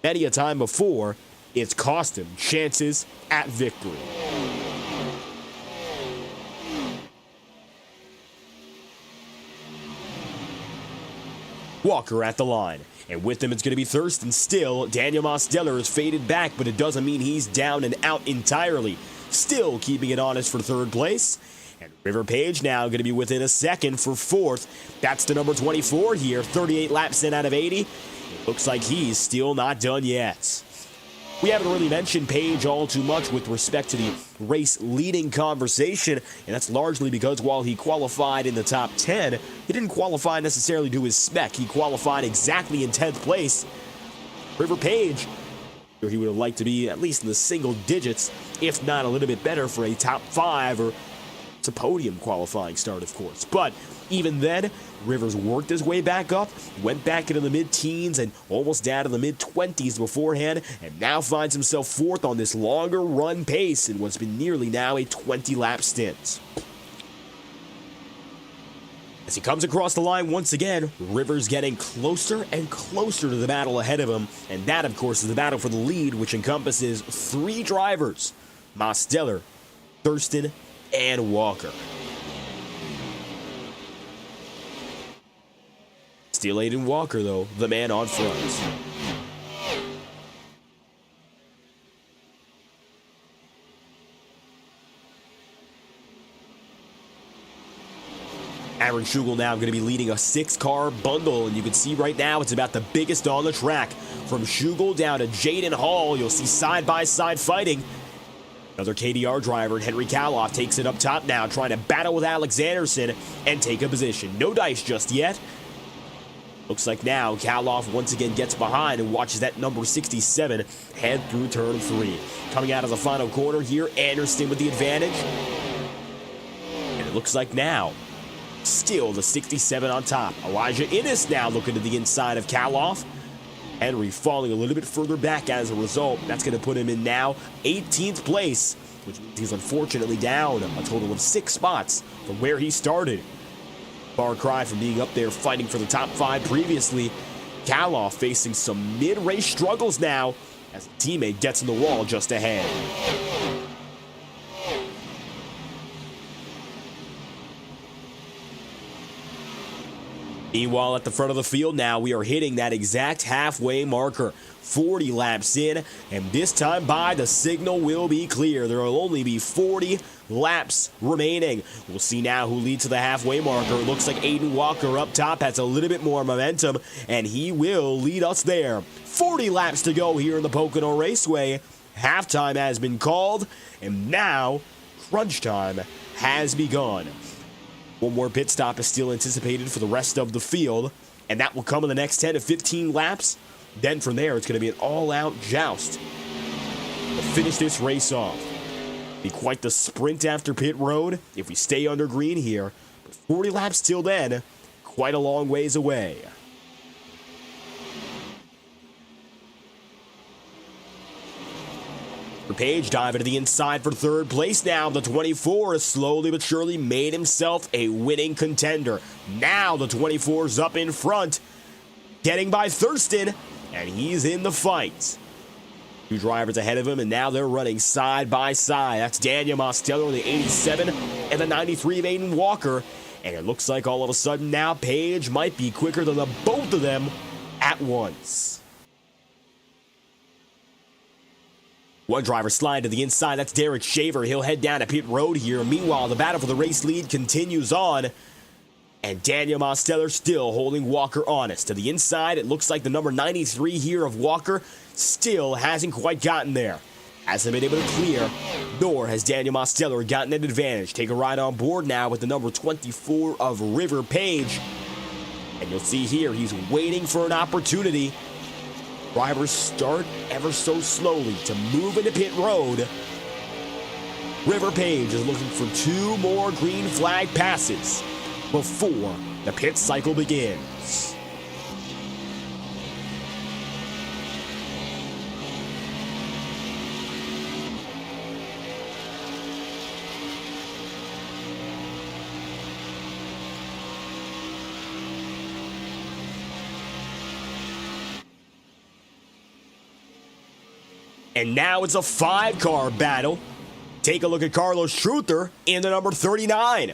Many a time before, it's cost him chances at victory. Walker at the line. And with him, it's going to be Thurston still. Daniel Mosteller is faded back, but it doesn't mean he's down and out entirely. Still keeping it honest for third place. And River Page now going to be within a second for fourth. That's the number 24 here, 38 laps in out of 80. It looks like he's still not done yet. We haven't really mentioned Page all too much with respect to the race leading conversation, and that's largely because while he qualified in the top 10, he didn't qualify necessarily to his spec. He qualified exactly in 10th place. River Page, he would have liked to be at least in the single digits, if not a little bit better for a top 5 or it's a podium qualifying start, of course. But even then, Rivers worked his way back up, went back into the mid-teens and almost down to the mid-20s beforehand, and now finds himself fourth on this longer run pace in what's been nearly now a 20-lap stint. As he comes across the line once again, Rivers getting closer and closer to the battle ahead of him, and that, of course, is the battle for the lead, which encompasses 3 drivers: Mosteller, Thurston, and Walker. Still Aiden Walker, though, the man on front. Aaron Schugel now going to be leading a 6-car bundle, and you can see right now it's about the biggest on the track. From Schugel down to Jaden Hall, you'll see side-by-side fighting. Another KDR driver, Henry Kaloff, takes it up top now, trying to battle with Alex Anderson and take a position. No dice just yet. Looks like now Kaloff once again gets behind and watches that number 67 head through turn 3. Coming out of the final corner here, Anderson with the advantage. And it looks like now, still the 67 on top. Elijah Innes now looking to the inside of Kaloff. Henry falling a little bit further back as a result. That's going to put him in now 18th place, which means he's unfortunately down a total of 6 spots from where he started. Far cry from being up there fighting for the top 5 previously. Kaloff facing some mid-race struggles now as a teammate gets in the wall just ahead. Meanwhile, at the front of the field now, we are hitting that exact halfway marker. 40 laps in, and this time by, the signal will be clear. There will only be 40 laps remaining. We'll see now who leads to the halfway marker. It looks like Aiden Walker up top has a little bit more momentum, and he will lead us there. 40 laps to go here in the Pocono Raceway. Halftime has been called, and now crunch time has begun. One more pit stop is still anticipated for the rest of the field, and that will come in the next 10 to 15 laps. Then from there, it's going to be an all-out joust to finish this race off. Be quite the sprint after pit road if we stay under green here, but 40 laps till then, quite a long ways away. Page diving to the inside for third place now. The 24 has slowly but surely made himself a winning contender. Now the 24's up in front, getting by Thurston, and he's in the fight. 2 drivers ahead of him, and now they're running side by side. That's Daniel Mosteller, the 87, and the 93 of Aiden Walker. And it looks like all of a sudden now Page might be quicker than the both of them at once. One driver sliding to the inside, that's Derek Shaver. He'll head down to pit road here. Meanwhile, the battle for the race lead continues on. And Daniel Mosteller still holding Walker honest. To the inside, it looks like the number 93 here of Walker still hasn't quite gotten there. Hasn't been able to clear, nor has Daniel Mosteller gotten an advantage. Take a ride on board now with the number 24 of River Page. And you'll see here, he's waiting for an opportunity. Drivers start ever so slowly to move into pit road. River Page is looking for 2 more green flag passes before the pit cycle begins. And now it's a 5-car battle. Take a look at Carlos Truther in the number 39.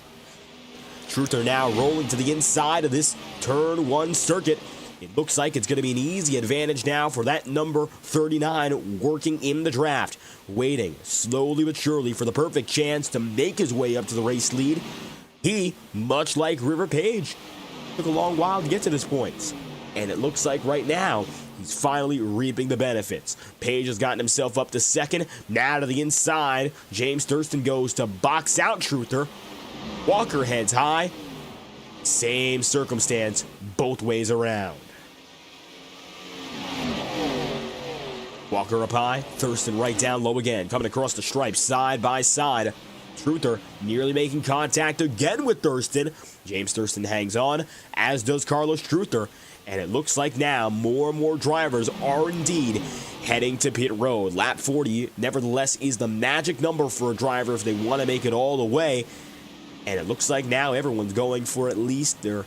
Truther now rolling to the inside of this turn 1 circuit. It looks like it's going to be an easy advantage now for that number 39 working in the draft, waiting slowly but surely for the perfect chance to make his way up to the race lead. He, much like River Page, took a long while to get to this point, and it looks like right now he's finally reaping the benefits. Page has gotten himself up to second. Now to the inside, James Thurston goes to box out Truther. Walker heads high. Same circumstance both ways around. Walker up high, Thurston right down low again, coming across the stripes side by side. Truther nearly making contact again with Thurston. James Thurston hangs on, as does Carlos Truther. And it looks like now more and more drivers are indeed heading to pit road. Lap 40, nevertheless, is the magic number for a driver if they want to make it all the way. And it looks like now everyone's going for at least their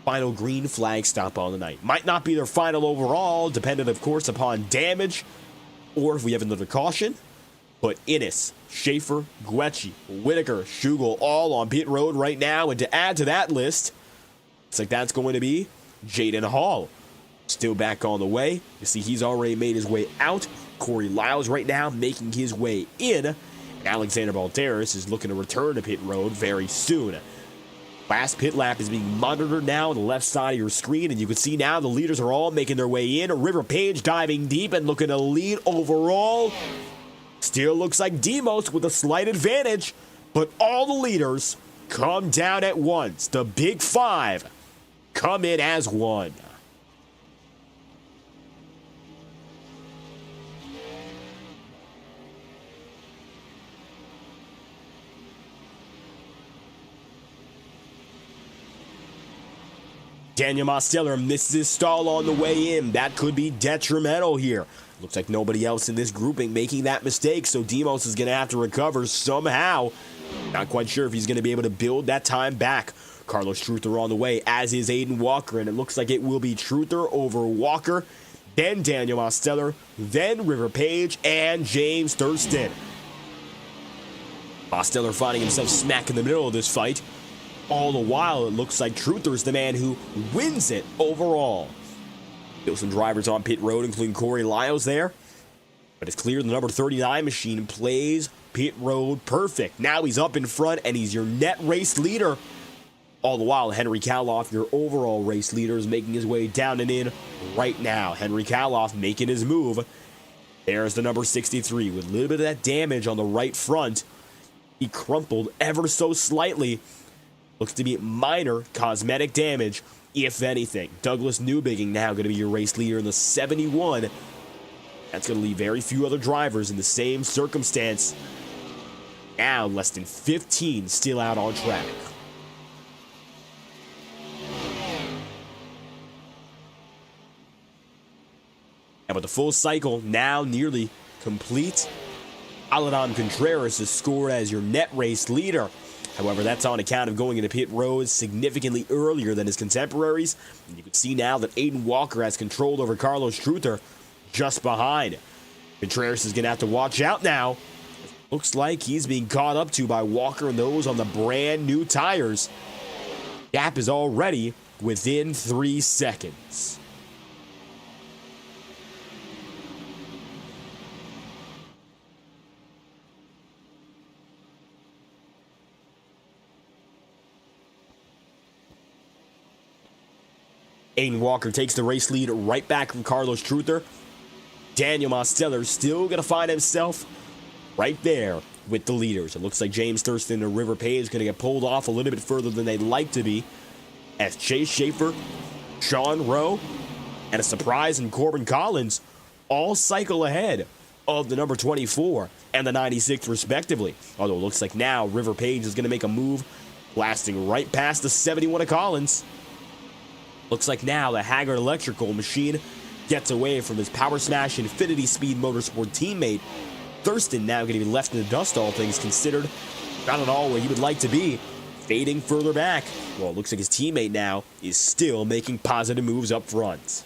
final green flag stop on the night. Might not be their final overall, dependent, of course, upon damage or if we have another caution. But Innes, Schaefer, Guecci, Whitaker, Schugel all on pit road right now. And to add to that list, looks like that's going to be Jaden Hall. Still back on the way. You see he's already made his way out. Corey Lyles right now making his way in. Alexander Balderas is looking to return to pit road very soon. Last pit lap is being monitored now on the left side of your screen, and you can see now the leaders are all making their way in. River Page diving deep and looking to lead overall. Still looks like Demos with a slight advantage, but all the leaders come down at once. The big five come in as one. Daniel Mosteller misses his stall on the way in. That could be detrimental here. Looks like nobody else in this grouping making that mistake, so Demos is going to have to recover somehow. Not quite sure if he's going to be able to build that time back. Carlos Truther on the way, as is Aiden Walker, and it looks like it will be Truther over Walker, then Daniel Mosteller, then River Page, and James Thurston. Mosteller finding himself smack in the middle of this fight. All the while, it looks like Truther's the man who wins it overall. Still some drivers on pit road, including Corey Lyles there. But it's clear the number 39 machine plays pit road perfect. Now he's up in front, and he's your net race leader. All the while, Henry Kaloff, your overall race leader, is making his way down and in right now. Henry Kaloff making his move. There's the number 63 with a little bit of that damage on the right front. He crumpled ever so slightly. Looks to be minor cosmetic damage, if anything. Douglas Newbigging now going to be your race leader in the 71. That's going to leave very few other drivers in the same circumstance. Now less than 15 still out on track. And with the full cycle now nearly complete, Aladam Contreras is scored as your net race leader. However, that's on account of going into pit road significantly earlier than his contemporaries. And you can see now that Aiden Walker has control over Carlos Truther just behind. Contreras is going to have to watch out now. Looks like he's being caught up to by Walker and those on the brand new tires. Gap is already within 3 seconds. Aiden Walker takes the race lead right back from Carlos Truther. Daniel Mosteller still going to find himself right there with the leaders. It looks like James Thurston and River Page is going to get pulled off a little bit further than they'd like to be, as Chase Schaefer, Sean Rowe, and a surprise in Corbin Collins all cycle ahead of the number 24 and the 96 respectively. Although it looks like now River Page is going to make a move, blasting right past the 71 of Collins. Looks like now the Haggard Electrical machine gets away from his Power Smash Infinity Speed Motorsport teammate. Thurston now going to be left in the dust, all things considered. Not at all where he would like to be, fading further back. Well, it looks like his teammate now is still making positive moves up front.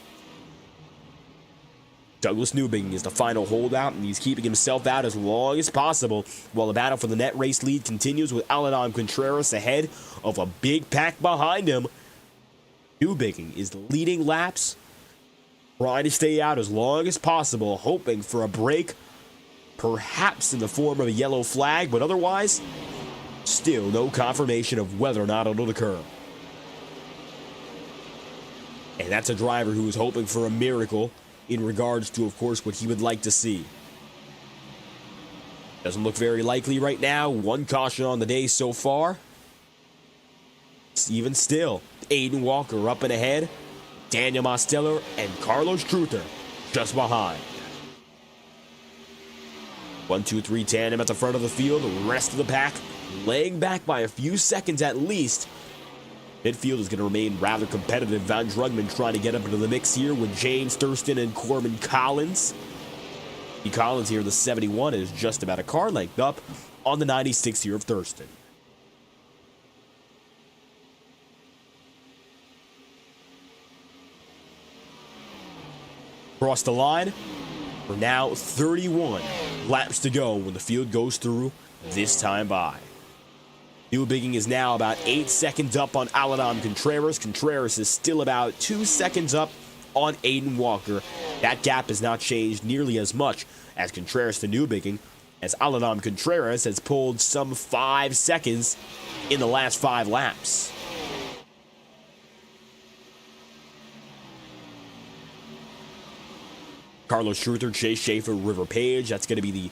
Douglas Newbigging is the final holdout, and he's keeping himself out as long as possible while the battle for the net race lead continues with Aladam Contreras ahead of a big pack behind him. Newbigin is leading laps, trying to stay out as long as possible, hoping for a break, perhaps in the form of a yellow flag, but otherwise, still no confirmation of whether or not it'll occur. And that's a driver who is hoping for a miracle in regards to, of course, what he would like to see. Doesn't look very likely right now. One caution on the day so far. Even still, Aiden Walker up and ahead. Daniel Mosteller and Carlos Truther just behind. 1, 2, 3 tandem at the front of the field. The rest of the pack laying back by a few seconds at least. Midfield is going to remain rather competitive. Van Drugman trying to get up into the mix here with James Thurston and Corbin Collins. Collins here, the 71, is just about a car length up on the 96 here of Thurston. Across the line, we're now 31 laps to go when the field goes through this time by. Newbigin is now about 8 seconds up on Aladam Contreras. Contreras is still about 2 seconds up on Aiden Walker. That gap has not changed nearly as much as Contreras to Newbigin, as Aladam Contreras has pulled some 5 seconds in the last 5 laps. Carlos Truther, Chase Schaefer, River Page. That's going to be the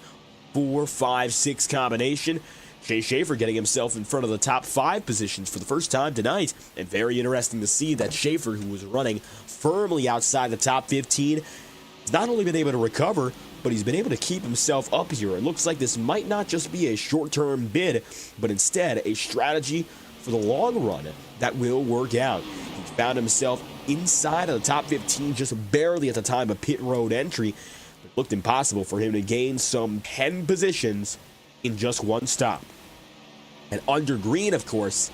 4, 5, 6 combination. Chase Schaefer getting himself in front of the top 5 positions for the first time tonight. And very interesting to see that Schaefer, who was running firmly outside the top 15, has not only been able to recover, but he's been able to keep himself up here. It looks like this might not just be a short-term bid, but instead a strategy for the long run that will work out. He found himself inside of the top 15 just barely at the time of pit road entry. It looked impossible for him to gain some 10 positions in just one stop. And under green, of course,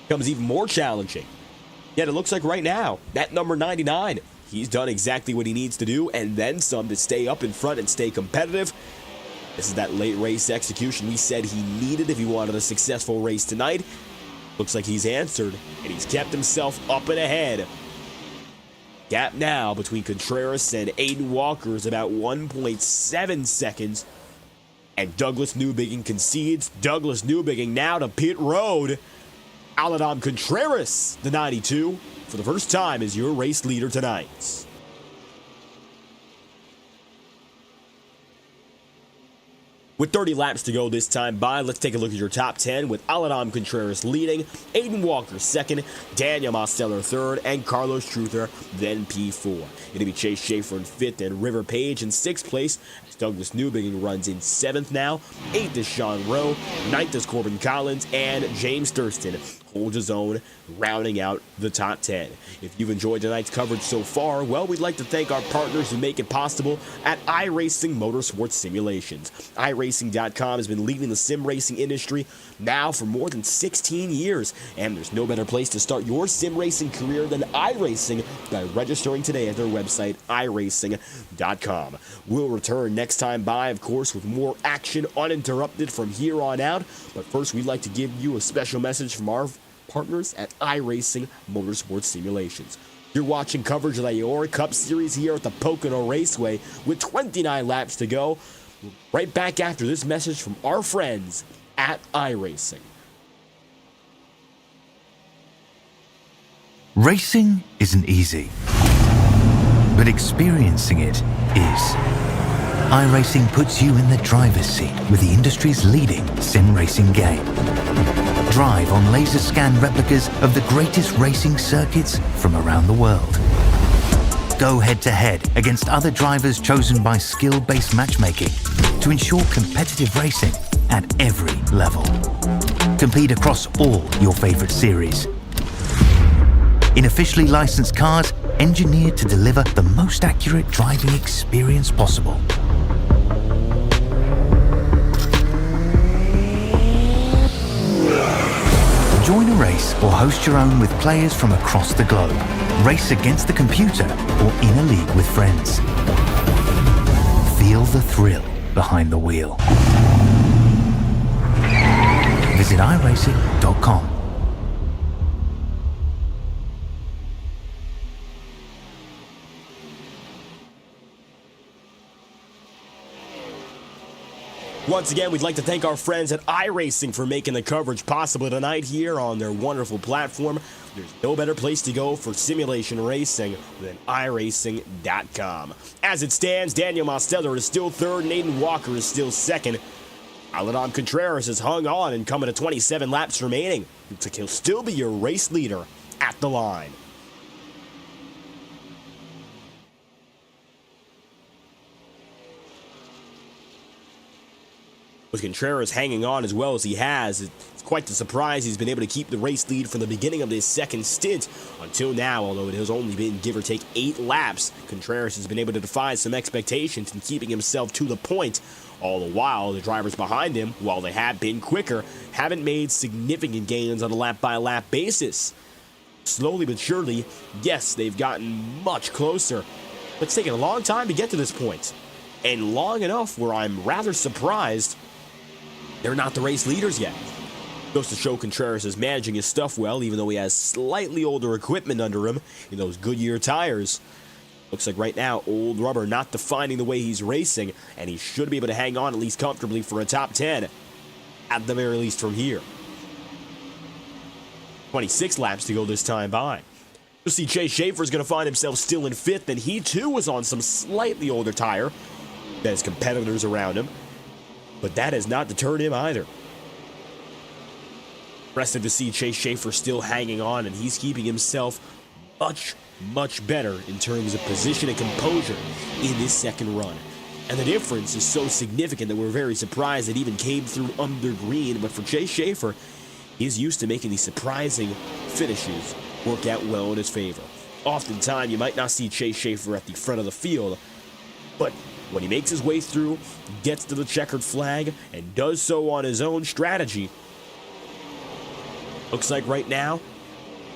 becomes even more challenging. Yet it looks like right now, that number 99, he's done exactly what he needs to do and then some to stay up in front and stay competitive. This is that late race execution we said he needed if he wanted a successful race tonight. Looks like he's answered, and he's kept himself up and ahead. Gap now between Contreras and Aiden Walker is about 1.7 seconds. And Douglas Newbigin concedes. Douglas Newbigin now to pit road. Aladam Contreras, the 92, for the first time is your race leader tonight. With 30 laps to go this time by, let's take a look at your top 10 with Aladam Contreras leading, Aiden Walker second, Daniel Mosteller third, and Carlos Truther then P4. It'll be Chase Schaefer in fifth and River Page in sixth place as Douglas Newbigin runs in seventh now. Eighth is Sean Rowe, ninth is Corbin Collins, and James Thurston holds his own, rounding out the top 10. If you've enjoyed tonight's coverage so far, well, we'd like to thank our partners who make it possible at iRacing Motorsport Simulations. iRacing.com has been leading the sim racing industry now for more than 16 years, and there's no better place to start your sim racing career than iRacing by registering today at their website, iRacing.com. We'll return next time by, of course, with more action uninterrupted from here on out, but first we'd like to give you a special message from our partners at iRacing Motorsport Simulations. You're watching coverage of the IORA Cup Series here at the Pocono Raceway with 29 laps to go. Right back after this message from our friends at iRacing. Racing isn't easy, but experiencing it is. iRacing puts you in the driver's seat with the industry's leading sim racing game. Drive on laser scan replicas of the greatest racing circuits from around the world. Go head-to-head against other drivers chosen by skill-based matchmaking to ensure competitive racing at every level. Compete across all your favorite series. In officially licensed cars, engineered to deliver the most accurate driving experience possible. Join a race or host your own with players from across the globe. Race against the computer or in a league with friends. Feel the thrill behind the wheel. Visit iRacing.com. Once again, we'd like to thank our friends at iRacing for making the coverage possible tonight here on their wonderful platform. There's no better place to go for simulation racing than iRacing.com. As it stands, Daniel Mosteller is still third and Aiden Walker is still second. Aladon Contreras has hung on and coming to 27 laps remaining. Looks like he'll still be your race leader at the line. With Contreras hanging on as well as he has, it's quite the surprise he's been able to keep the race lead from the beginning of this second stint until now, although it has only been give or take 8 laps. Contreras has been able to defy some expectations in keeping himself to the point. All the while, the drivers behind him, while they have been quicker, haven't made significant gains on a lap-by-lap basis. Slowly but surely, yes, they've gotten much closer, but it's taken a long time to get to this point, and long enough where I'm rather surprised they're not the race leaders yet. Goes to show Contreras is managing his stuff well, even though he has slightly older equipment under him in those Goodyear tires. Looks like right now, old rubber not defining the way he's racing, and he should be able to hang on at least comfortably for a top 10, at the very least from here. 26 laps to go this time by. You'll see Chase Schaefer's going to find himself still in 5th, and he too was on some slightly older tire than his competitors around him. But that has not deterred him either. Impressive to see Chase Schaefer still hanging on, and he's keeping himself much better in terms of position and composure in this second run. And the difference is so significant that we're very surprised it even came through under green. But for Chase Schaefer, he's used to making these surprising finishes work out well in his favor. Oftentimes, you might not see Chase Schaefer at the front of the field, but when he makes his way through, gets to the checkered flag, and does so on his own strategy, looks like right now,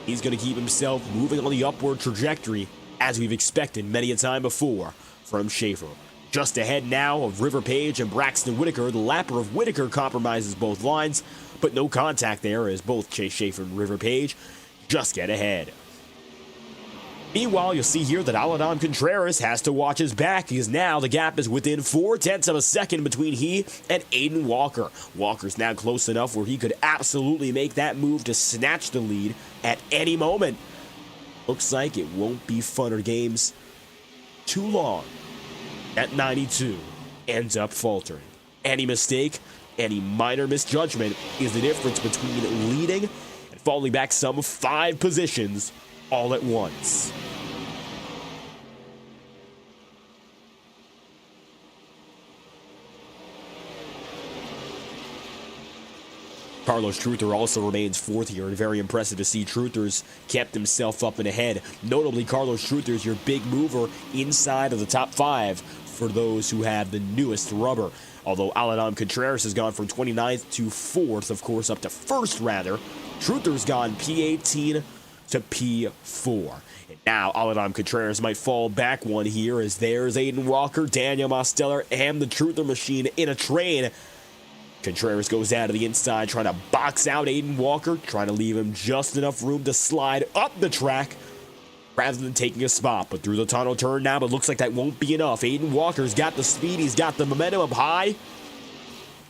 he's going to keep himself moving on the upward trajectory, as we've expected many a time before from Schaefer. Just ahead now of River Page and Braxton Whitaker. The lapper of Whitaker compromises both lines, but no contact there as both Chase Schaefer and River Page just get ahead. Meanwhile, you'll see here that Aladon Contreras has to watch his back because now the gap is within 0.4 of a second between he and Aiden Walker. Walker's now close enough where he could absolutely make that move to snatch the lead at any moment. Looks like it won't be fun or games too long. At 92, ends up faltering. Any mistake, any minor misjudgment is the difference between leading and falling back some 5 positions all at once. Carlos Truther also remains 4th here, and very impressive to see Truther's kept himself up and ahead. Notably, Carlos Truther's your big mover inside of the top 5 for those who have the newest rubber. Although Aladon Contreras has gone from 29th to 4th, of course, up to 1st rather. Truther's gone P18 to P4. And now Aladon Contreras might fall back one here as there's Aiden Walker, Daniel Mosteller, and the Truther machine in a train. Contreras goes down to the inside, trying to box out Aiden Walker, trying to leave him just enough room to slide up the track rather than taking a spot. But through the tunnel turn now, but looks like that won't be enough. Aiden Walker's got the speed, he's got the momentum up high,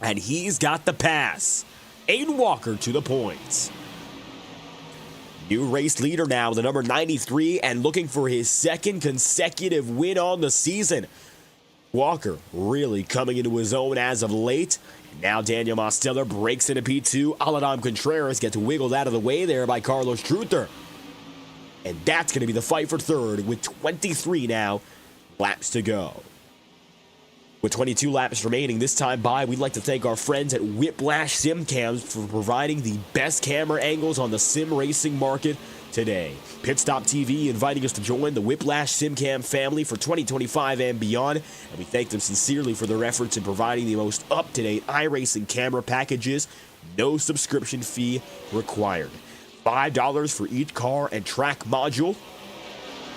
and he's got the pass. Aiden Walker to the points. New race leader now, the number 93, and looking for his 2nd consecutive win on the season. Walker really coming into his own as of late. Now Daniel Mosteller breaks into P2. Aladon Contreras gets wiggled out of the way there by Carlos Truther. And that's going to be the fight for 3rd with 23 now laps to go. With 22 laps remaining this time by, we'd like to thank our friends at Whiplash SimCams for providing the best camera angles on the sim racing market today. Pitstop TV inviting us to join the Whiplash SimCam family for 2025 and beyond, and we thank them sincerely for their efforts in providing the most up-to-date iRacing camera packages. No subscription fee required. $5 for each car and track module,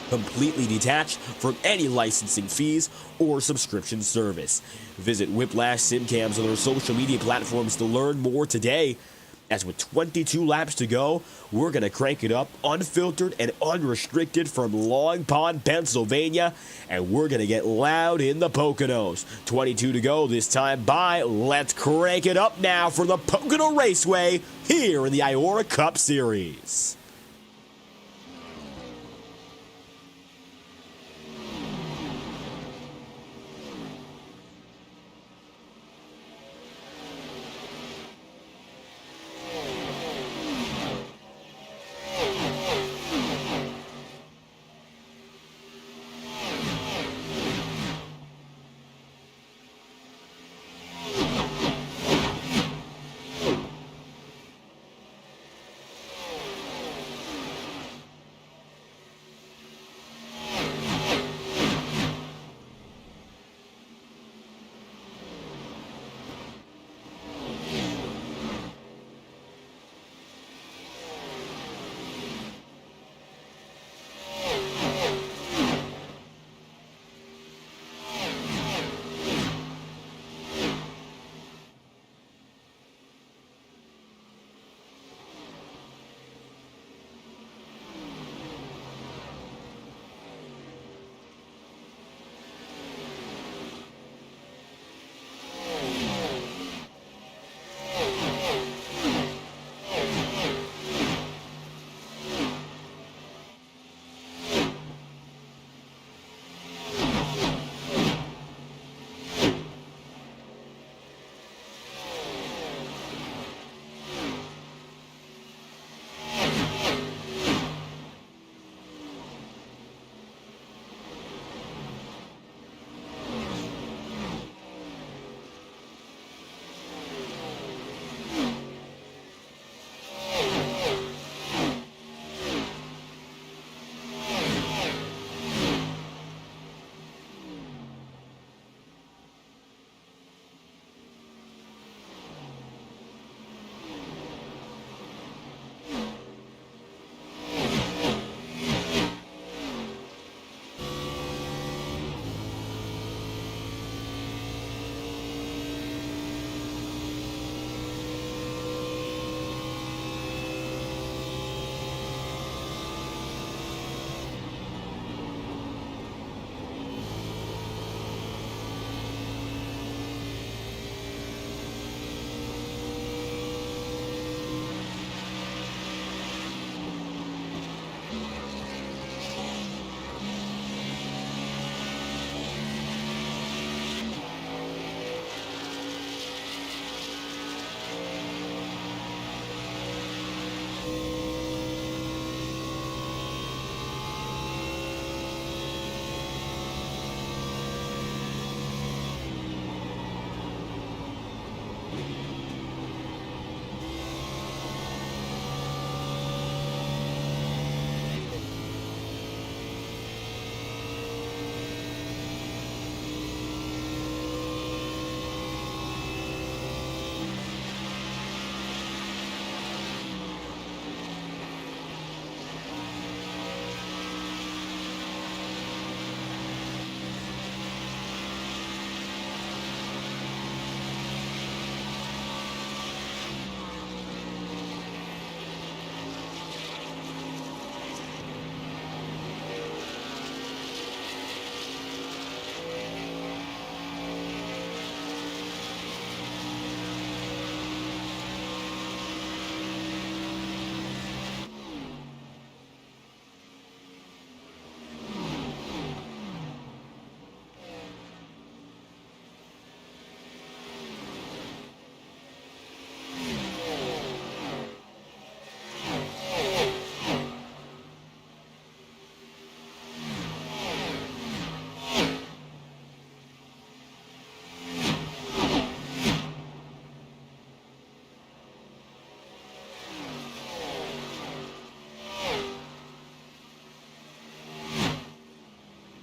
completely detached from any licensing fees or subscription service. Visit Whiplash SimCams on their social media platforms to learn more today. as with 22 laps to go, we're going to crank it up unfiltered and unrestricted from Long Pond, Pennsylvania, and we're going to get loud in the Poconos. 22 to go this time by. Let's crank it up now for the Pocono Raceway here in the IORA Cup Series.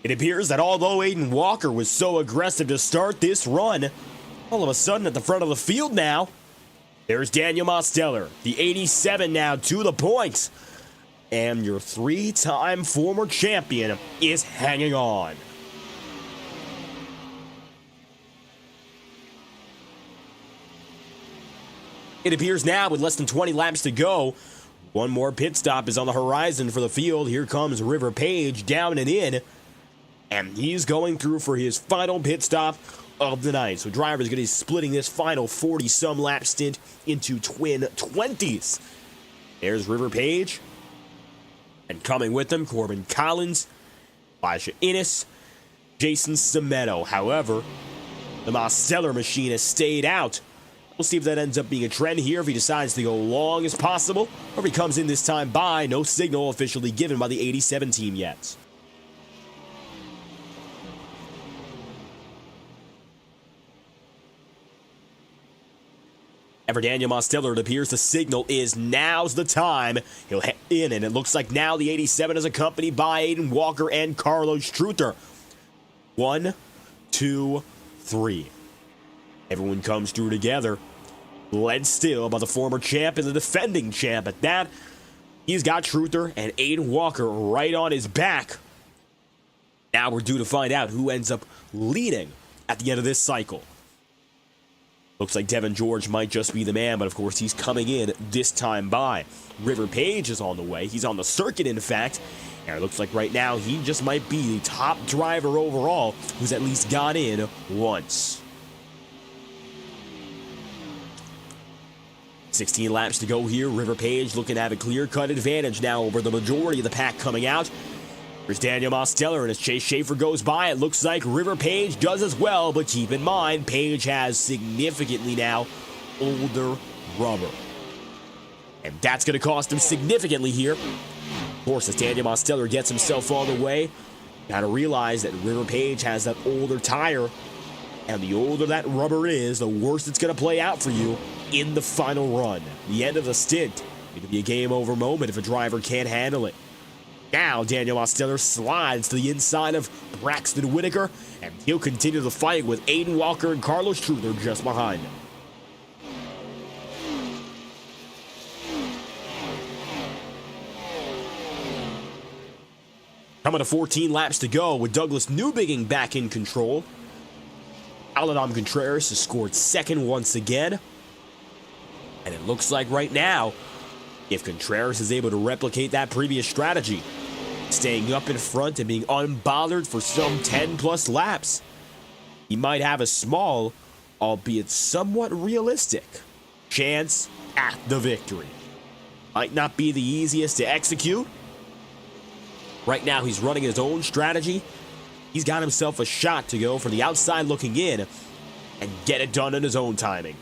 It appears that although Aiden Walker was so aggressive to start this run, all of a sudden at the front of the field now, there's Daniel Mosteller, the 87 now to the points. And your three-time former champion is hanging on. It appears now with less than 20 laps to go, one more pit stop is on the horizon for the field. Here comes River Page down and in, and he's going through for his final pit stop of the night. So driver's going to be splitting this final 40-some lap stint into twin 20s. There's River Page, and coming with them, Corbin Collins, Elijah Innes, Jason Semedo. However, the Mosteller machine has stayed out. We'll see if that ends up being a trend here, if he decides to go long as possible, or if he comes in this time by. No signal officially given by the 87 team yet. And for Daniel Mosteller, it appears the signal is now's the time. He'll head in, and it looks like now the 87 is accompanied by Aiden Walker and Carlos Struther. 1, 2, 3. Everyone comes through together. Led still by the former champ and the defending champ. At that, he's got Struther and Aiden Walker right on his back. Now we're due to find out who ends up leading at the end of this cycle. Looks like Devin George might just be the man, but of course he's coming in this time by. River Page is on the way. He's on the circuit, in fact. And it looks like right now he just might be the top driver overall who's at least got in once. 16 laps to go here. River Page looking to have a clear-cut advantage now over the majority of the pack coming out. Here's Daniel Mosteller, and as Chase Schaefer goes by, it looks like River Page does as well, but keep in mind, Page has significantly now older rubber. And that's going to cost him significantly here. Of course, as Daniel Mosteller gets himself on the way, got to realize that River Page has that older tire, and the older that rubber is, the worse it's going to play out for you in the final run. The end of the stint. It could be a game-over moment if a driver can't handle it. Now, Daniel Mosteller slides to the inside of Braxton Whitaker, and he'll continue the fight with Aiden Walker and Carlos Struther just behind him. Coming to 14 laps to go with Douglas Newbigging back in control. Aladam Contreras has scored second once again. And it looks like right now, if Contreras is able to replicate that previous strategy, staying up in front and being unbothered for some 10-plus laps, he might have a small, albeit somewhat realistic, chance at the victory. Might not be the easiest to execute. Right now, he's running his own strategy. He's got himself a shot to go from the outside looking in and get it done in his own timing.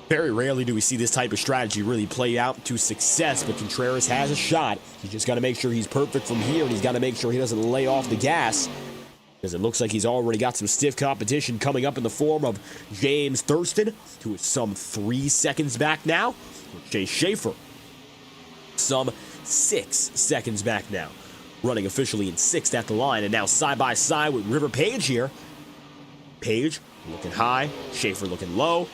Very rarely do we see this type of strategy really play out to success, but Contreras has a shot. He's just got to make sure he's perfect from here, and he's got to make sure he doesn't lay off the gas, because it looks like he's already got some stiff competition coming up in the form of James Thurston, who is some 3 seconds back now, with Chase Schaefer some 6 seconds back now, running officially in 6th at the line, and now side by side with River Page here. Page looking high, Schaefer looking low.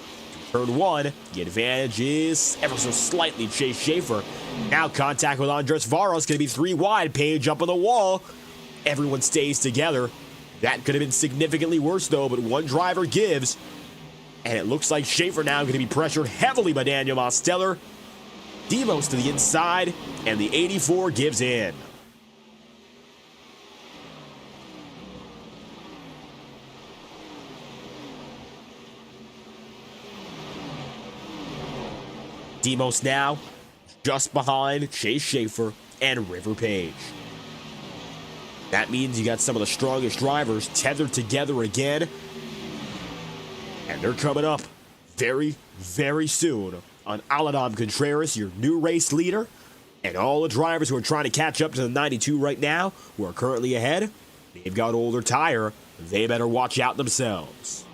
Turn 1, the advantage is ever so slightly Chase Schaefer. Now contact with Andres Varos, going to be 3 wide. Page up on the wall. Everyone stays together. That could have been significantly worse though, but one driver gives. And it looks like Schaefer now going to be pressured heavily by Daniel Mosteller. Demos to the inside, and the 84 gives in. Demos now just behind Chase Schaefer and River Page. That means you got some of the strongest drivers tethered together again. And they're coming up very, very soon on Aladam Contreras, your new race leader. And all the drivers who are trying to catch up to the 92 right now, who are currently ahead, they've got older tire. They better watch out themselves.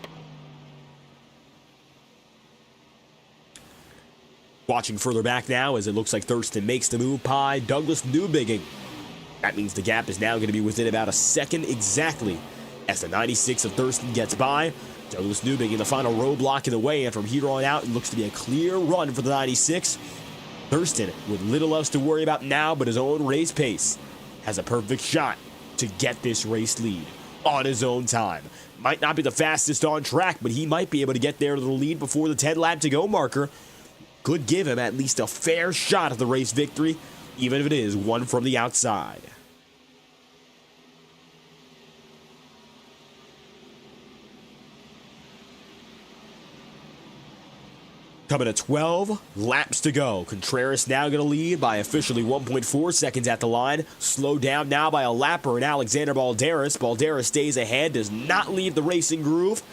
Watching further back now as it looks like Thurston makes the move by Douglas Newbigging. That means the gap is now going to be within about a second exactly as the 96 of Thurston gets by. Douglas Newbigging the final roadblock in the way, and from here on out, it looks to be a clear run for the 96. Thurston, with little else to worry about now but his own race pace, has a perfect shot to get this race lead on his own time. Might not be the fastest on track, but he might be able to get there to the lead before the 10-lap-to-go marker. Could give him at least a fair shot at the race victory, even if it is one from the outside. Coming to 12 laps to go. Contreras now going to lead by officially 1.4 seconds at the line. Slowed down now by a lapper and Alexander Balderas. Balderas stays ahead, does not leave the racing groove.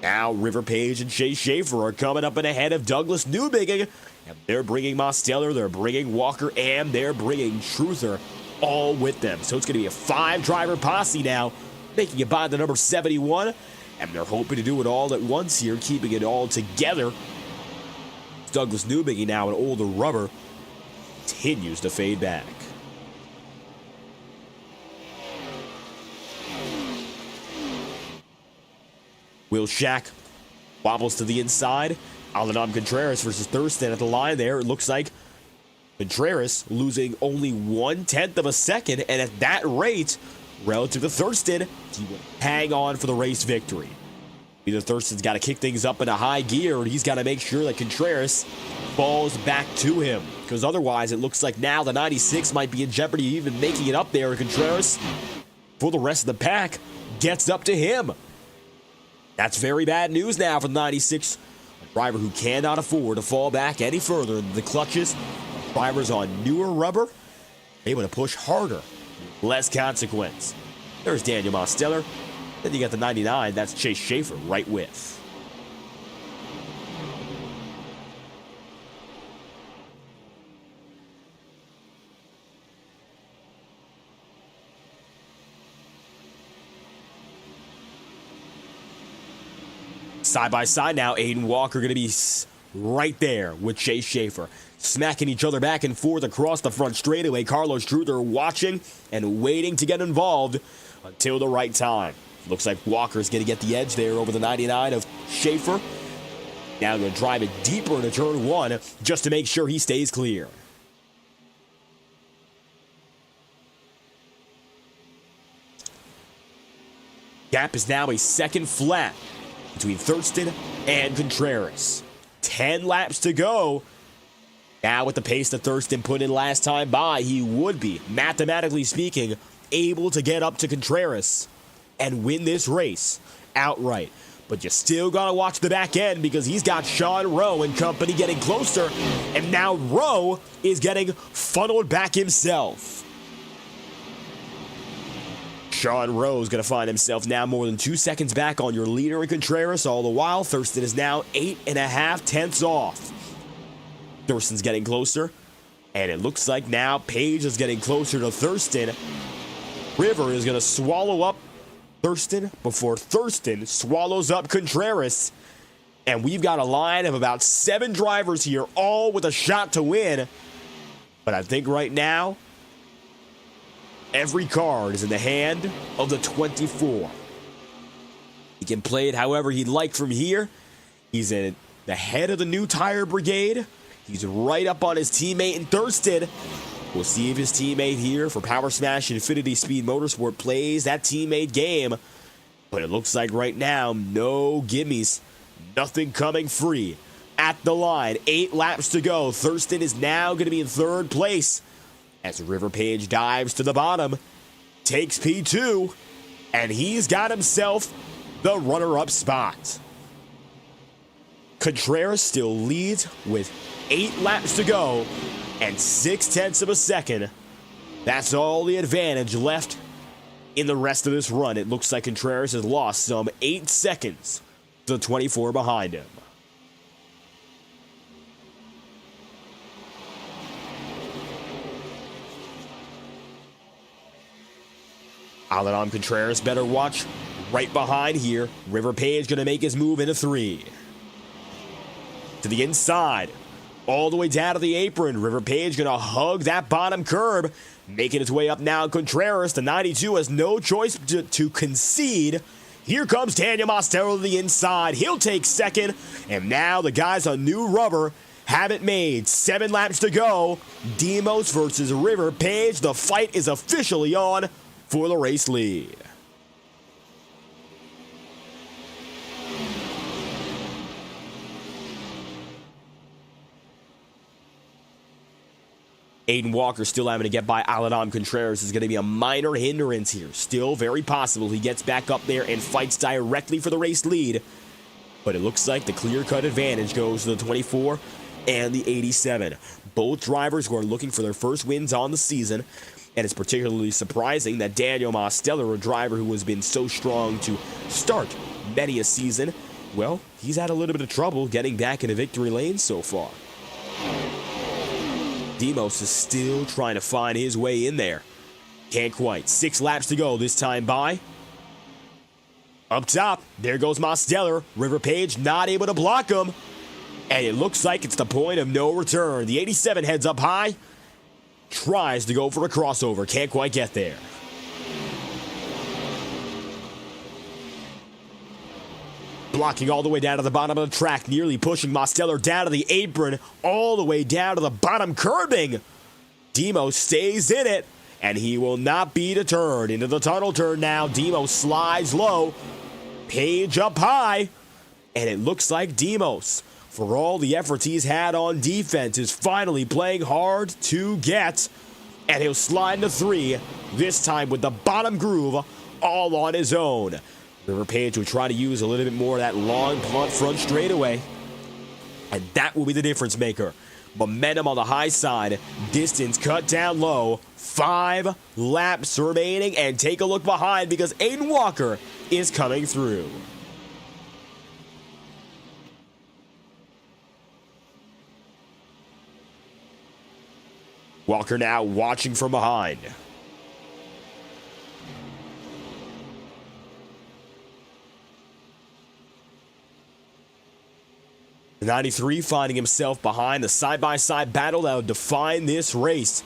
Now River Page and Chase Schaefer are coming up and ahead of Douglas Newbigging. And they're bringing Mosteller, they're bringing Walker, and they're bringing Truther all with them. So it's going to be a 5-driver posse now, making it by the number 71. And they're hoping to do it all at once here, keeping it all together. Douglas Newbigging now, an older rubber, continues to fade back. Will Shack wobbles to the inside. Aldonam Contreras versus Thurston at the line there. It looks like Contreras losing only 1/10 of a second, and at that rate, relative to Thurston, he will hang on for the race victory. Either Thurston's got to kick things up in a high gear, or he's got to make sure that Contreras falls back to him. Because otherwise, it looks like now the 96 might be in jeopardy of even making it up there. Contreras, for the rest of the pack, gets up to him. That's very bad news now for the 96. A driver who cannot afford to fall back any further in the clutches. Drivers on newer rubber, able to push harder, less consequence. There's Daniel Mosteller. Then you got the 99, that's Chase Schaefer right with. Side by side now, Aiden Walker going to be right there with Chase Schaefer. Smacking each other back and forth across the front straightaway. Carlos Truther watching and waiting to get involved until the right time. Looks like Walker's going to get the edge there over the 99 of Schaefer. Now going to drive it deeper into turn 1 just to make sure he stays clear. Gap is now a second flat between Thurston and Contreras. 10 laps to go. Now with the pace that Thurston put in last time by, he would be, mathematically speaking, able to get up to Contreras and win this race outright. But you still gotta watch the back end because he's got Sean Rowe and company getting closer, and now Rowe is getting funneled back himself. Sean Rowe is gonna find himself now more than 2 seconds back on your leader in Contreras. All the while, Thurston is now 8.5 tenths off. Thurston's getting closer, and it looks like now Page is getting closer to Thurston. River is gonna swallow up Thurston before Thurston swallows up Contreras. And we've got a line of about 7 drivers here, all with a shot to win. But I think right now, every card is in the hand of the 24. He can play it however he'd like from here. He's in the head of the new tire brigade. He's right up on his teammate in Thurston. We'll see if his teammate here for Power Smash Infinity Speed Motorsport plays that teammate game. But it looks like right now, no gimmies. Nothing coming free. At the line, 8 laps to go. Thurston is now going to be in 3rd place as River Page dives to the bottom, takes P2, and he's got himself the runner-up spot. Contreras still leads with 8 laps to go and 0.6 of a second. That's all the advantage left in the rest of this run. It looks like Contreras has lost some 8 seconds to the 24 behind him. Aldonam Contreras better watch right behind here. River Page going to make his move into 3. To the inside, all the way down to the apron. River Page going to hug that bottom curb. Making its way up now, Contreras. The 92 has no choice to concede. Here comes Daniel Mosteller to the inside. He'll take 2nd. And now the guys on new rubber have it made. 7 laps to go. Demos versus River Page. The fight is officially on for the race lead. Aiden Walker still having to get by Aladam Contreras is going to be a minor hindrance here. Still very possible he gets back up there and fights directly for the race lead. But it looks like the clear-cut advantage goes to the 24 and the 87. Both drivers who are looking for their first wins on the season. And it's particularly surprising that Daniel Mosteller, a driver who has been so strong to start many a season, well, he's had a little bit of trouble getting back into victory lane so far. Demos is still trying to find his way in there. Can't quite. 6 laps to go this time by. Up top, there goes Mosteller. River Page not able to block him. And it looks like it's the point of no return. The 87 heads up high. Tries to go for a crossover. Can't quite get there. Blocking all the way down to the bottom of the track, nearly pushing Mosteller down to the apron, all the way down to the bottom curbing. Demo stays in it, and he will not be deterred. Into the tunnel turn now. Demo slides low. Page up high. And it looks like Demos, for all the efforts he's had on defense, is finally playing hard to get. And he'll slide into 3, this time with the bottom groove all on his own. River Page will try to use a little bit more of that long blunt front straightaway. And that will be the difference maker. Momentum on the high side. Distance cut down low. 5 laps remaining. And take a look behind because Aiden Walker is coming through. Walker now watching from behind. The 93 finding himself behind the side-by-side battle that would define this race.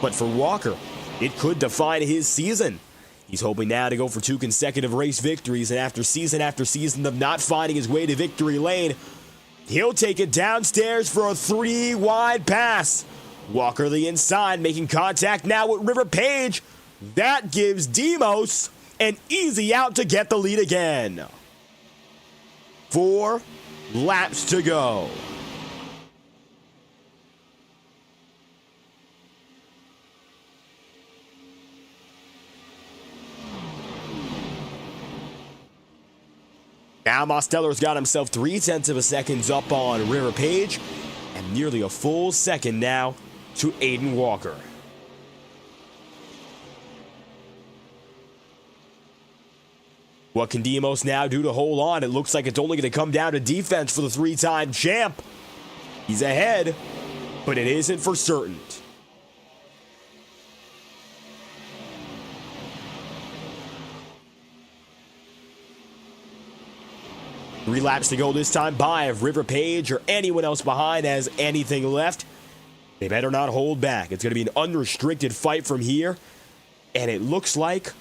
But for Walker, it could define his season. He's hoping now to go for 2 consecutive race victories, and after season of not finding his way to victory lane, he'll take it downstairs for a 3-wide pass. Walker the inside, making contact now with River Page. That gives Demos an easy out to get the lead again. 4 laps to go. Now Mosteller's got himself 0.3 of a second up on River Page, and nearly a full second now to Aiden Walker. What can Demos now do to hold on? It looks like it's only going to come down to defense for the 3-time champ. He's ahead, but it isn't for certain. Three laps to go this time by. If River Page or anyone else behind has anything left, they better not hold back. It's going to be an unrestricted fight from here. And it looks like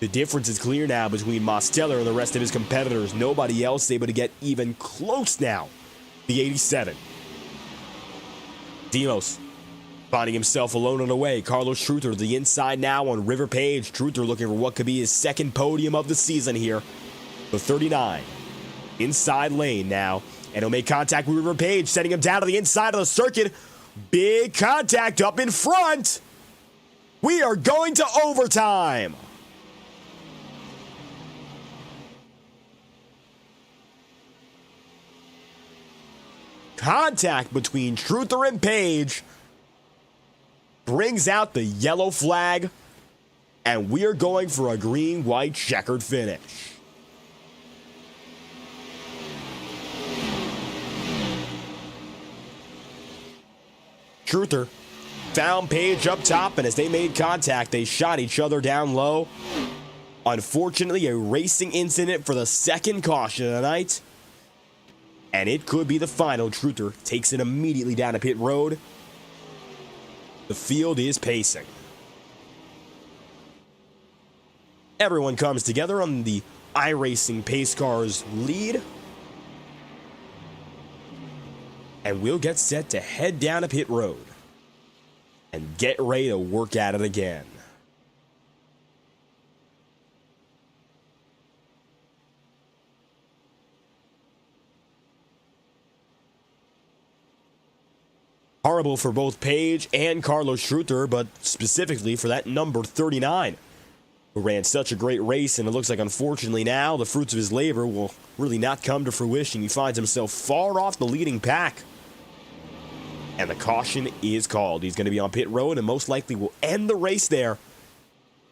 the difference is clear now between Mosteller and the rest of his competitors. Nobody else able to get even close now. The 87. Demos finding himself alone on the way. Carlos Truther the inside now on River Page. Truther looking for what could be his second podium of the season here. The 39. Inside lane now. And he'll make contact with River Page, sending him down to the inside of the circuit. Big contact up in front. We are going to overtime. Contact between Truther and Page brings out the yellow flag, and we're going for a green-white checkered finish. Truther found Page up top, and as they made contact, they shot each other down low. Unfortunately, a racing incident for the second caution of the night. And it could be the final. Truther takes it immediately down to pit road. The field is pacing. Everyone comes together on the iRacing pace cars lead. And we'll get set to head down to pit road and get ready to work at it again. Horrible for both Paige and Carlos Schroeter, but specifically for that number 39, who ran such a great race, and it looks like, unfortunately, now the fruits of his labor will really not come to fruition. He finds himself far off the leading pack, and the caution is called. He's going to be on pit road and most likely will end the race there.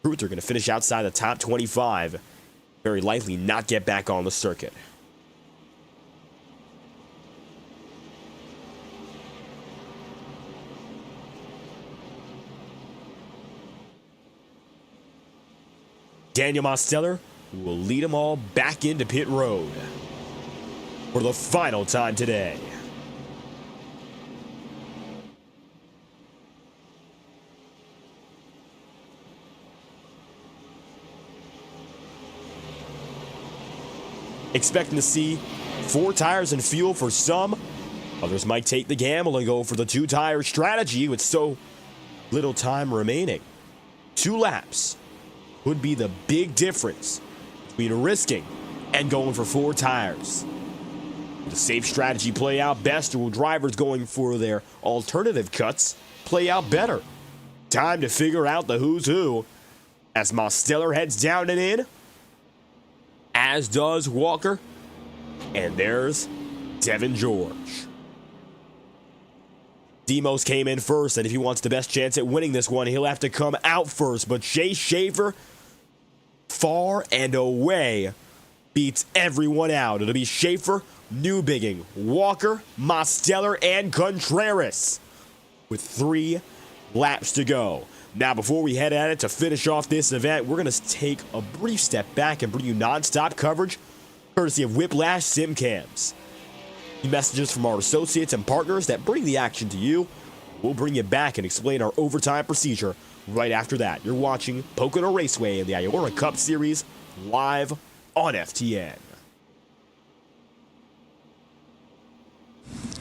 Schroeter going to finish outside the top 25, very likely not get back on the circuit. Daniel Mosteller will lead them all back into pit road for the final time today. Expecting to see 4 tires and fuel for some. Others might take the gamble and go for the 2-tire strategy with so little time remaining. 2 laps would be the big difference between risking and going for 4 tires. Will the safe strategy play out best, or will drivers going for their alternative cuts play out better? Time to figure out the who's who as Mosteller heads down and in, as does Walker, and there's Devin George. Demos came in first, and if he wants the best chance at winning this one, he'll have to come out first. But Chase Schaefer, far and away, beats everyone out. It'll be Schaefer, Newbigging, Walker, Mosteller, and Contreras with 3 laps to go. Now, before we head at it to finish off this event, we're going to take a brief step back and bring you non-stop coverage courtesy of Whiplash SimCams. Messages from our associates and partners that bring the action to you. We'll bring you back and explain our overtime procedure right after that. You're watching Pocono Raceway in the IORA Cup Series live on FTN.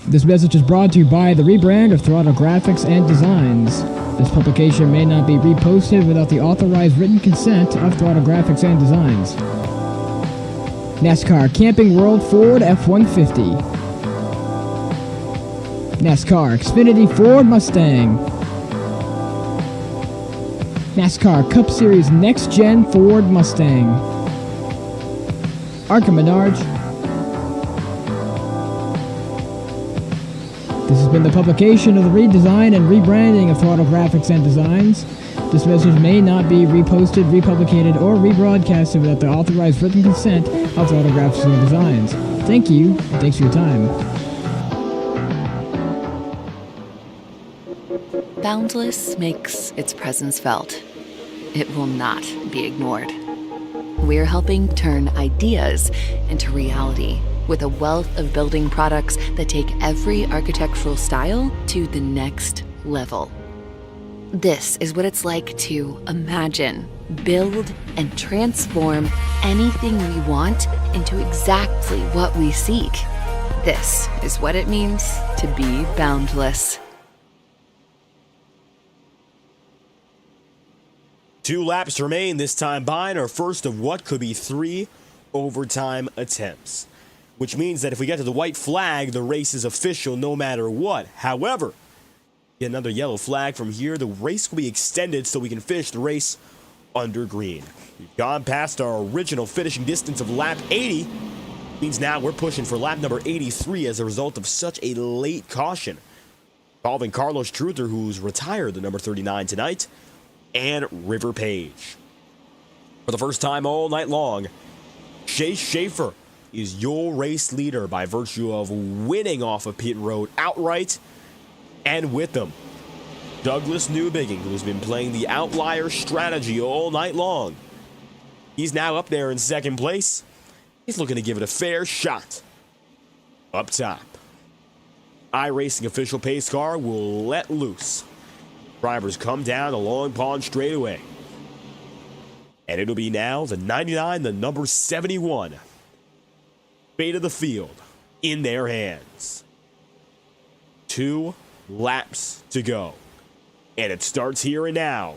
This message is brought to you by the rebrand of Throttle Graphics and Designs. This publication may not be reposted without the authorized written consent of Throttle Graphics and Designs. NASCAR Camping World Ford F-150. NASCAR Xfinity Ford Mustang. NASCAR Cup Series Next-Gen Ford Mustang. Arca Menards. This has been the publication of the redesign and rebranding of Throttle Graphics and Designs. This message may not be reposted, republicated, or rebroadcasted without the authorized written consent of Throttle Graphics and Designs. Thank you, and thanks for your time. Boundless makes its presence felt. It will not be ignored. We're helping turn ideas into reality with a wealth of building products that take every architectural style to the next level. This is what it's like to imagine, build, and transform anything we want into exactly what we seek. This is what it means to be boundless. 2 laps remain this time by, and our first of what could be 3 overtime attempts. Which means that if we get to the white flag, the race is official no matter what. However, get another yellow flag from here, the race will be extended so we can finish the race under green. We've gone past our original finishing distance of lap 80. Means now we're pushing for lap number 83 as a result of such a late caution, involving Carlos Schroeter, who's retired the number 39 tonight, and River Page. For the first time all night long, Chase Schaefer is your race leader by virtue of winning off of pit road outright, and with them, Douglas Newbigging, who's been playing the outlier strategy all night long. He's now up there in second place. He's looking to give it a fair shot. Up top, iRacing official pace car will let loose. Drivers come down the Long Pond straightaway. And it'll be now the 99, the number 71. Fate of the field in their hands. 2 laps to go. And it starts here and now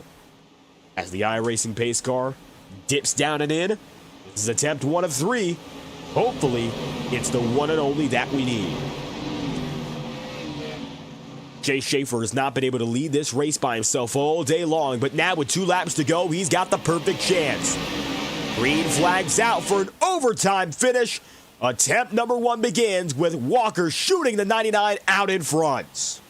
as the iRacing pace car dips down and in. This is attempt 1 of 3. Hopefully, it's the one and only that we need. Jay Schaefer has not been able to lead this race by himself all day long, but now with 2 laps to go, he's got the perfect chance. Green flags out for an overtime finish. Attempt number 1 begins with Walker shooting the 99 out in front.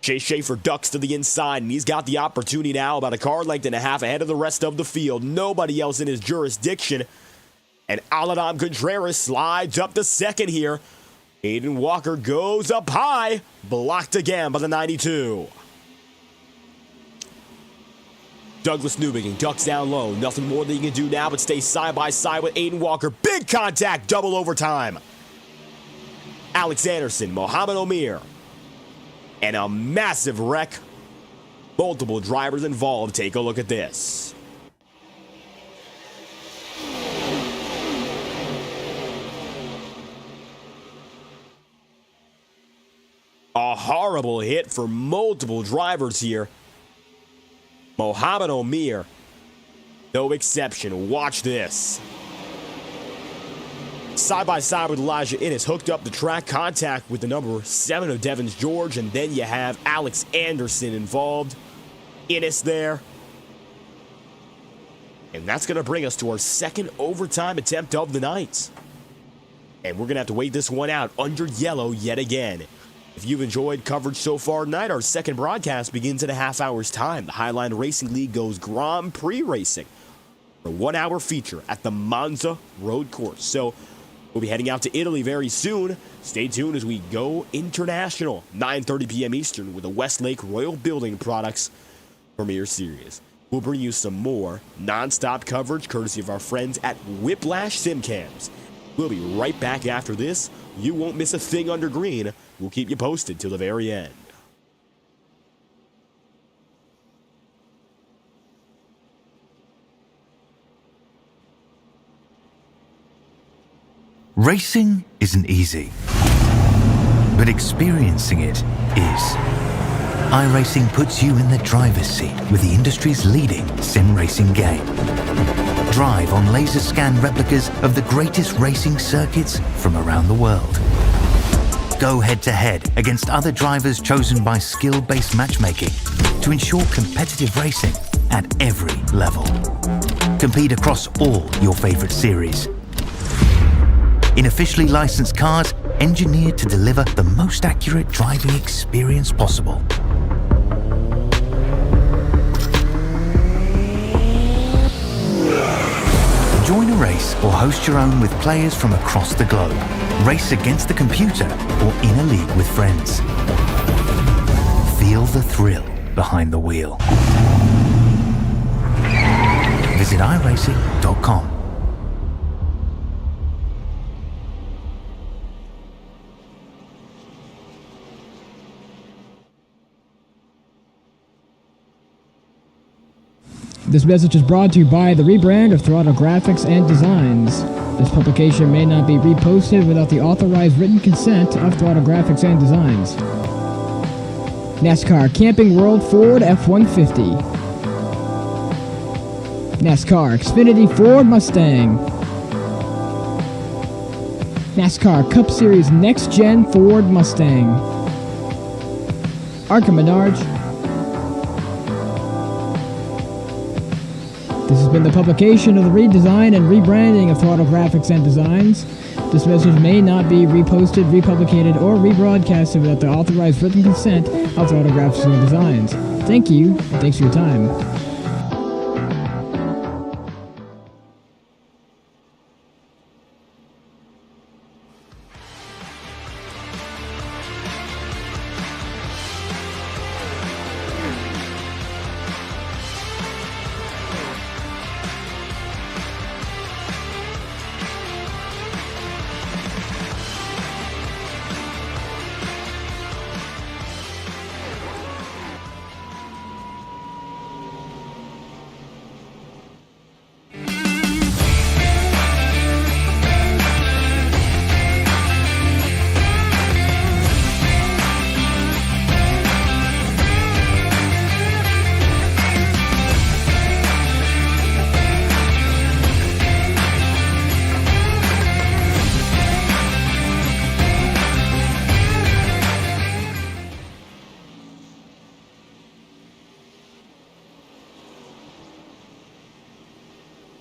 Jay Schaefer ducks to the inside, and he's got the opportunity now about a car length and a half ahead of the rest of the field. Nobody else in his jurisdiction. And Aladam Contreras slides up to second here. Aiden Walker goes up high, blocked again by the 92. Douglas Newbegin ducks down low. Nothing more that he can do now but stay side by side with Aiden Walker. Big contact, double overtime. Alex Anderson, Mohamed Omir. And a massive wreck. Multiple drivers involved. Take a look at this. A horrible hit for multiple drivers here. Mohamed Omir, no exception. Watch this. Side by side with Elijah Innes, hooked up the track, contact with the number 7 of Devins George, and then you have Alex Anderson involved. Innes there. And that's going to bring us to our second overtime attempt of the night. And we're going to have to wait this one out under yellow yet again. If you've enjoyed coverage so far tonight, our second broadcast begins in a half hour's time. The Highline Racing League goes Grand Prix racing for a 1-hour feature at the Monza Road Course. So we'll be heading out to Italy very soon. Stay tuned as we go international, 9:30 p.m. Eastern, with the Westlake Royal Building Products Premier Series. We'll bring you some more non-stop coverage courtesy of our friends at Whiplash Simcams. We'll be right back after this. You won't miss a thing under green. We'll keep you posted till the very end. Racing isn't easy, but experiencing it is. iRacing puts you in the driver's seat with the industry's leading sim racing game. Drive on laser scan replicas of the greatest racing circuits from around the world. Go head-to-head against other drivers chosen by skill-based matchmaking to ensure competitive racing at every level. Compete across all your favorite series. In officially licensed cars, engineered to deliver the most accurate driving experience possible. Join a race or host your own with players from across the globe. Race against the computer or in a league with friends. Feel the thrill behind the wheel. Visit iRacing.com. This message is brought to you by the rebrand of Throttle Graphics and Designs. This publication may not be reposted without the authorized written consent of Throttle Graphics and Designs. NASCAR Camping World Ford F-150. NASCAR Xfinity Ford Mustang. NASCAR Cup Series Next-Gen Ford Mustang. Arca Menards. This has been the publication of the redesign and rebranding of Throttle Graphics and Designs. This message may not be reposted, republicated, or rebroadcasted without the authorized written consent of Throttle Graphics and Designs. Thank you, and thanks for your time.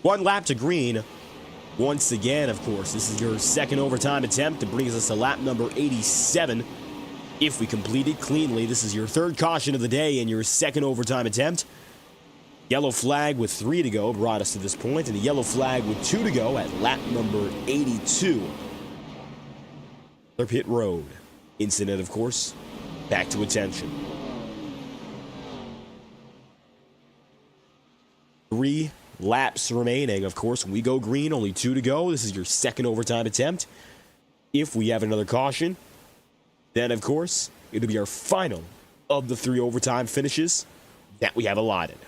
1 lap to green. Once again, of course, this is your second overtime attempt. It brings us to lap number 87. If we complete it cleanly, this is your third caution of the day and your second overtime attempt. Yellow flag with 3 to go brought us to this point, and a yellow flag with 2 to go at lap number 82. Another pit road incident, of course. Back to attention. 3 laps remaining. Of course, when we go green, only 2 to go. This is your second overtime attempt. If we have another caution, then, of course, it'll be our final of the 3 overtime finishes that we have allotted.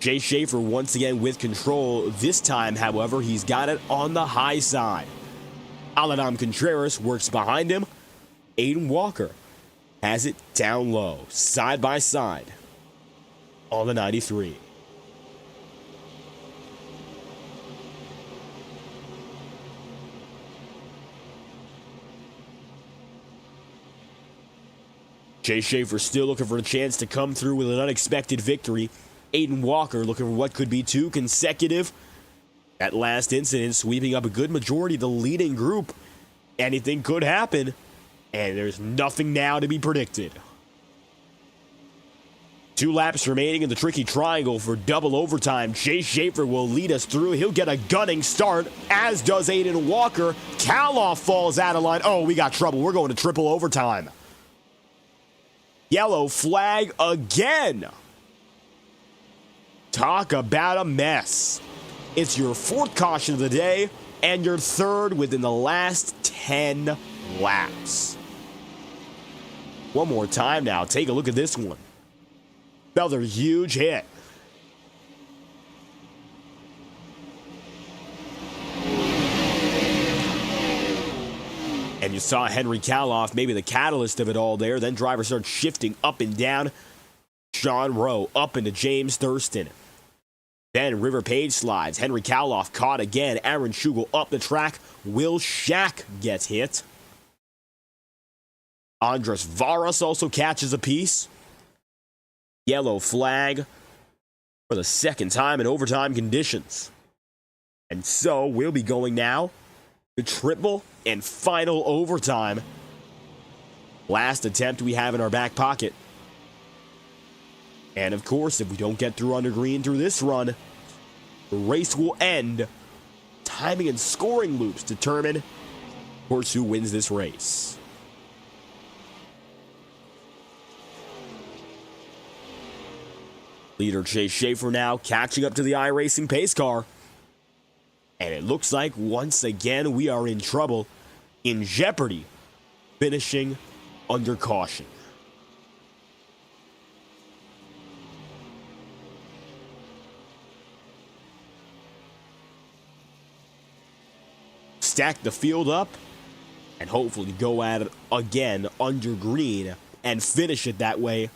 Jay Schaefer once again with control. This time, however, he's got it on the high side. Alanam Contreras works behind him. Aiden Walker has it down low, side by side, on the 93. Jay Schaefer still looking for a chance to come through with an unexpected victory. Aiden Walker looking for what could be 2 consecutive. That last incident sweeping up a good majority of the leading group. Anything could happen, and there's nothing now to be predicted. 2 laps remaining in the tricky triangle for double overtime. Jay Schaefer will lead us through. He'll get a gunning start, as does Aiden Walker. Kaloff falls out of line. Oh, we got trouble. We're going to triple overtime. Yellow flag again. Talk about a mess. It's your 4th caution of the day and your 3rd within the last 10 laps. One more time now. Take a look at this one. Another huge hit. And you saw Henry Kaloff, maybe the catalyst of it all there. Then drivers start shifting up and down. Sean Rowe up into James Thurston. Then River Page slides. Henry Kaloff caught again. Aaron Schugel up the track. Will Shack gets hit. Andres Varas also catches a piece. Yellow flag for the second time in overtime conditions. And so we'll be going now to triple and final overtime. Last attempt we have in our back pocket. And of course, if we don't get through under green through this run, the race will end. Timing and scoring loops determine, of course, who wins this race. Leader Jay Schaefer now catching up to the iRacing pace car. And it looks like once again we are in trouble, in jeopardy, finishing under caution. Stack the field up and hopefully go at it again under green and finish it that way.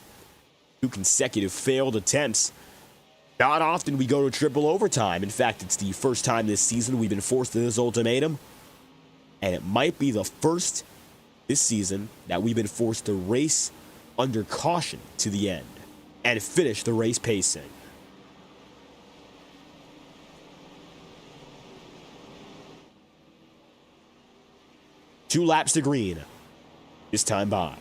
2 consecutive failed attempts. Not often we go to triple overtime. In fact, it's the first time this season we've been forced to this ultimatum. And it might be the first this season that we've been forced to race under caution to the end and finish the race pacing. Two laps to green. This time by.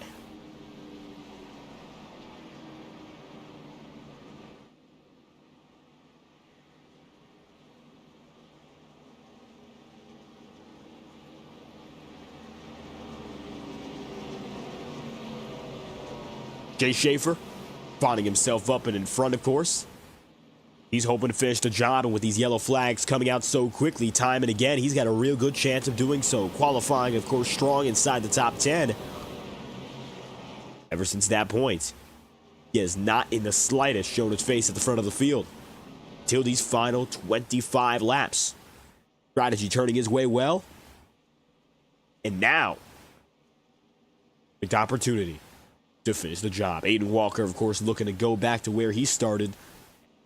Jay Schaefer finding himself up and in front, of course. He's hoping to finish the job, and with these yellow flags coming out so quickly time and again, he's got a real good chance of doing so. Qualifying, of course, strong inside the top 10. Ever since that point, he has not in the slightest shown his face at the front of the field till these final 25 laps. Strategy turning his way well. And now, big opportunity to finish the job. Aiden Walker, of course, looking to go back to where he started.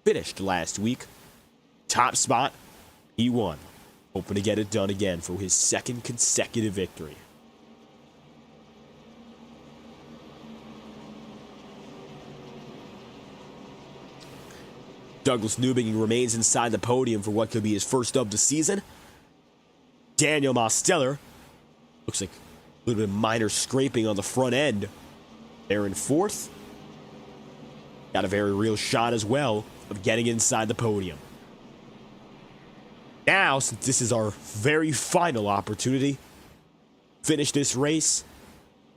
Finished last week. Top spot. He won. Hoping to get it done again for his second consecutive victory. Douglas Newbegin remains inside the podium for what could be his first of the season. Daniel Mosteller, looks like a little bit of minor scraping on the front end. They're in fourth. Got a very real shot as well of getting inside the podium. Now, since this is our very final opportunity to finish this race,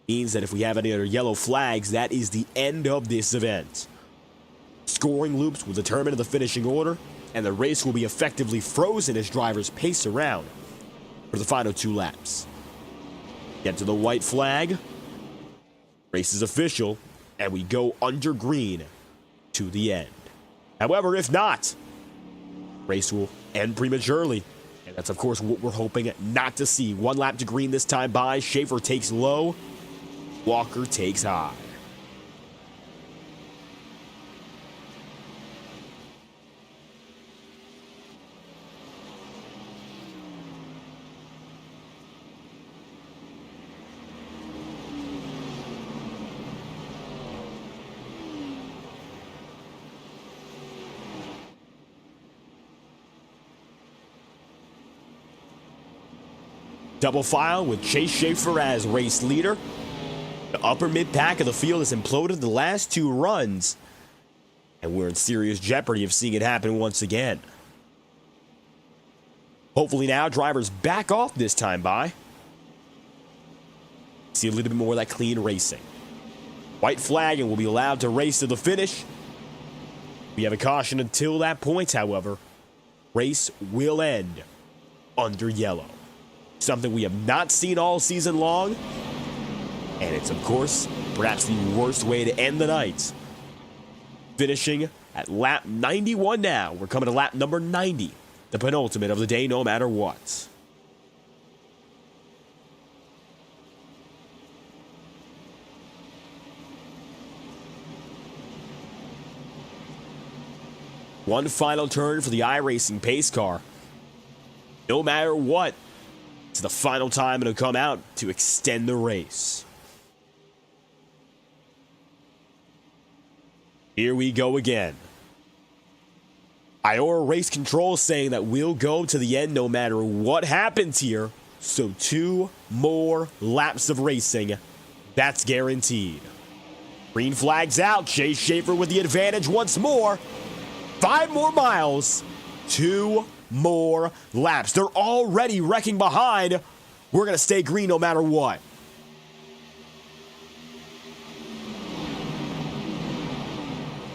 means that if we have any other yellow flags, that is the end of this event. Scoring loops will determine the finishing order, and the race will be effectively frozen as drivers pace around for the final 2 laps. Get to the white flag. Race is official, and we go under green to the end. However, if not, race will end prematurely, and that's of course what we're hoping not to see. 1 lap to green this time by. Schaefer takes low, Walker takes high. Double file with Chase Schaefer as race leader. The upper mid-pack of the field has imploded the last 2 runs, and we're in serious jeopardy of seeing it happen once again. Hopefully now drivers back off this time by. See a little bit more of that clean racing. White flag and we'll be allowed to race to the finish. We have a caution until that point, however. Race will end under yellow. Something we have not seen all season long. And it's, of course, perhaps the worst way to end the night. Finishing at lap 91 now. We're coming to lap number 90. The penultimate of the day, no matter what. One final turn for the iRacing pace car. No matter what, it's the final time it'll come out to extend the race. Here we go again. IORA Race Control saying that we'll go to the end no matter what happens here. So 2 more laps of racing. That's guaranteed. Green flag's out. Chase Schaefer with the advantage once more. 5 more miles. 2 more laps. They're already wrecking behind. We're going to stay green no matter what.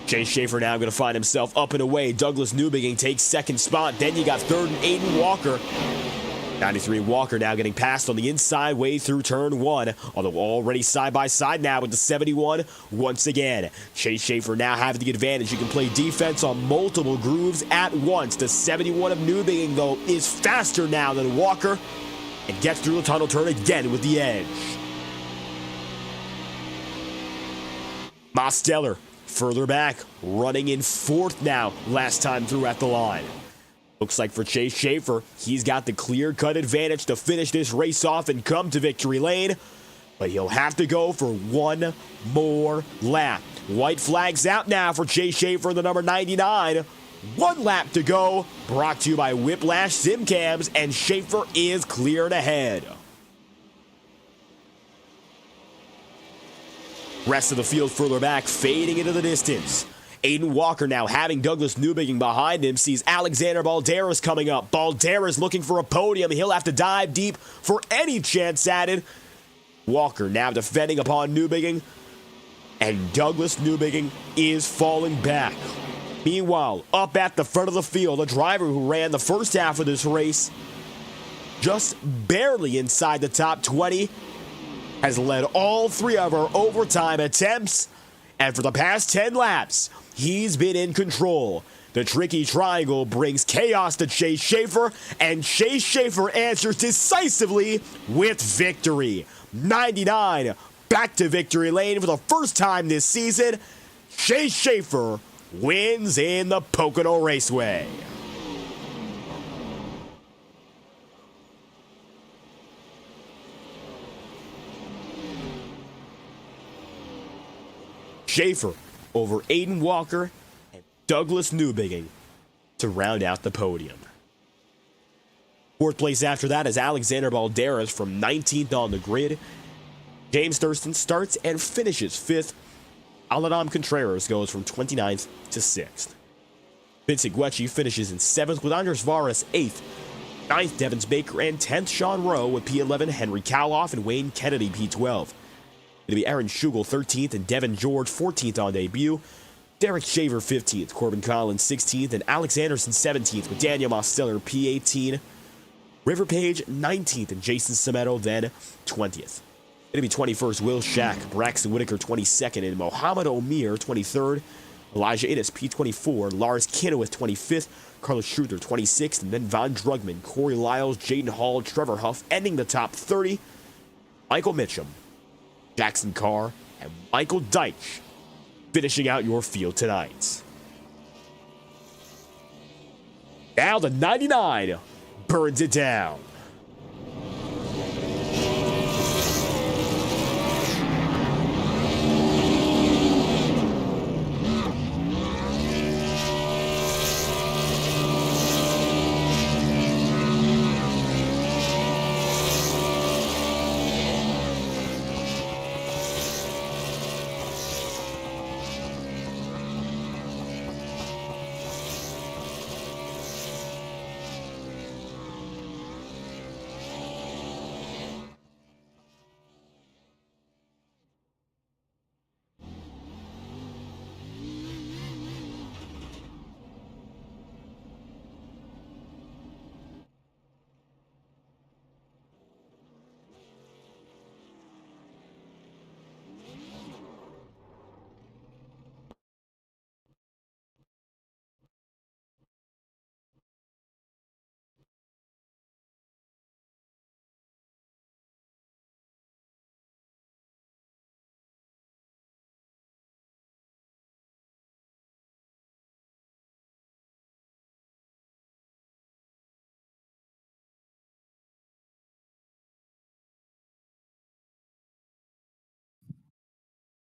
Chase Schaefer now going to find himself up and away. Douglas Newbegin takes second spot. Then you got third and Aiden Walker. 93 Walker now getting passed on the inside way through turn 1. Although already side by side now with the 71 once again. Chase Schaefer now having the advantage. You can play defense on multiple grooves at once. The 71 of Newbegin, though, is faster now than Walker and gets through the tunnel turn again with the edge. Mosteller further back, running in 4th now, last time through at the line. Looks like for Chase Schaefer, he's got the clear-cut advantage to finish this race off and come to victory lane, but he'll have to go for 1 more lap. White flag's out now for Chase Schaefer, the number 99. 1 lap to go, brought to you by Whiplash Sim Cams, and Schaefer is cleared ahead. Rest of the field further back, fading into the distance. Aiden Walker now having Douglas Newbegin behind him, sees Alexander Balderas coming up. Balderas looking for a podium. He'll have to dive deep for any chance at it. Walker now defending upon Newbegin, and Douglas Newbegin is falling back. Meanwhile, up at the front of the field, a driver who ran the first half of this race just barely inside the top 20 has led all 3 of our overtime attempts, and for the past 10 laps, he's been in control. The tricky triangle brings chaos to Chase Schaefer, and Chase Schaefer answers decisively with victory. 99 back to victory lane for the first time this season. Chase Schaefer wins in the Pocono Raceway. Schaefer over Aiden Walker and Douglas Newbigging to round out the podium. Fourth place after that is Alexander Balderas from 19th on the grid. James Thurston starts and finishes 5th. Aladam Contreras goes from 29th to 6th. Vince Iguechi finishes in 7th with Andres Varas 8th. 9th, Devins Baker, and 10th, Sean Rowe with P11, Henry Kaloff, and Wayne Kennedy P12. It'll be Aaron Schugel 13th and Devin George 14th on debut. Derek Shaver 15th, Corbin Collins 16th, and Alex Anderson 17th with Daniel Mosteller P18. River Page 19th and Jason Semedo then 20th. It'll be 21st, Will Shack, Braxton Whitaker 22nd, and Mohamed Omir 23rd. Elijah Innes P24, Lars Kinowith 25th, Carlos Schroeder 26th, and then Von Drugman, Corey Lyles, Jaden Hall, Trevor Huff ending the top 30. Michael Mitchum, Jackson Carr, and Michael Deitch finishing out your field tonight. Now the 99 burns it down.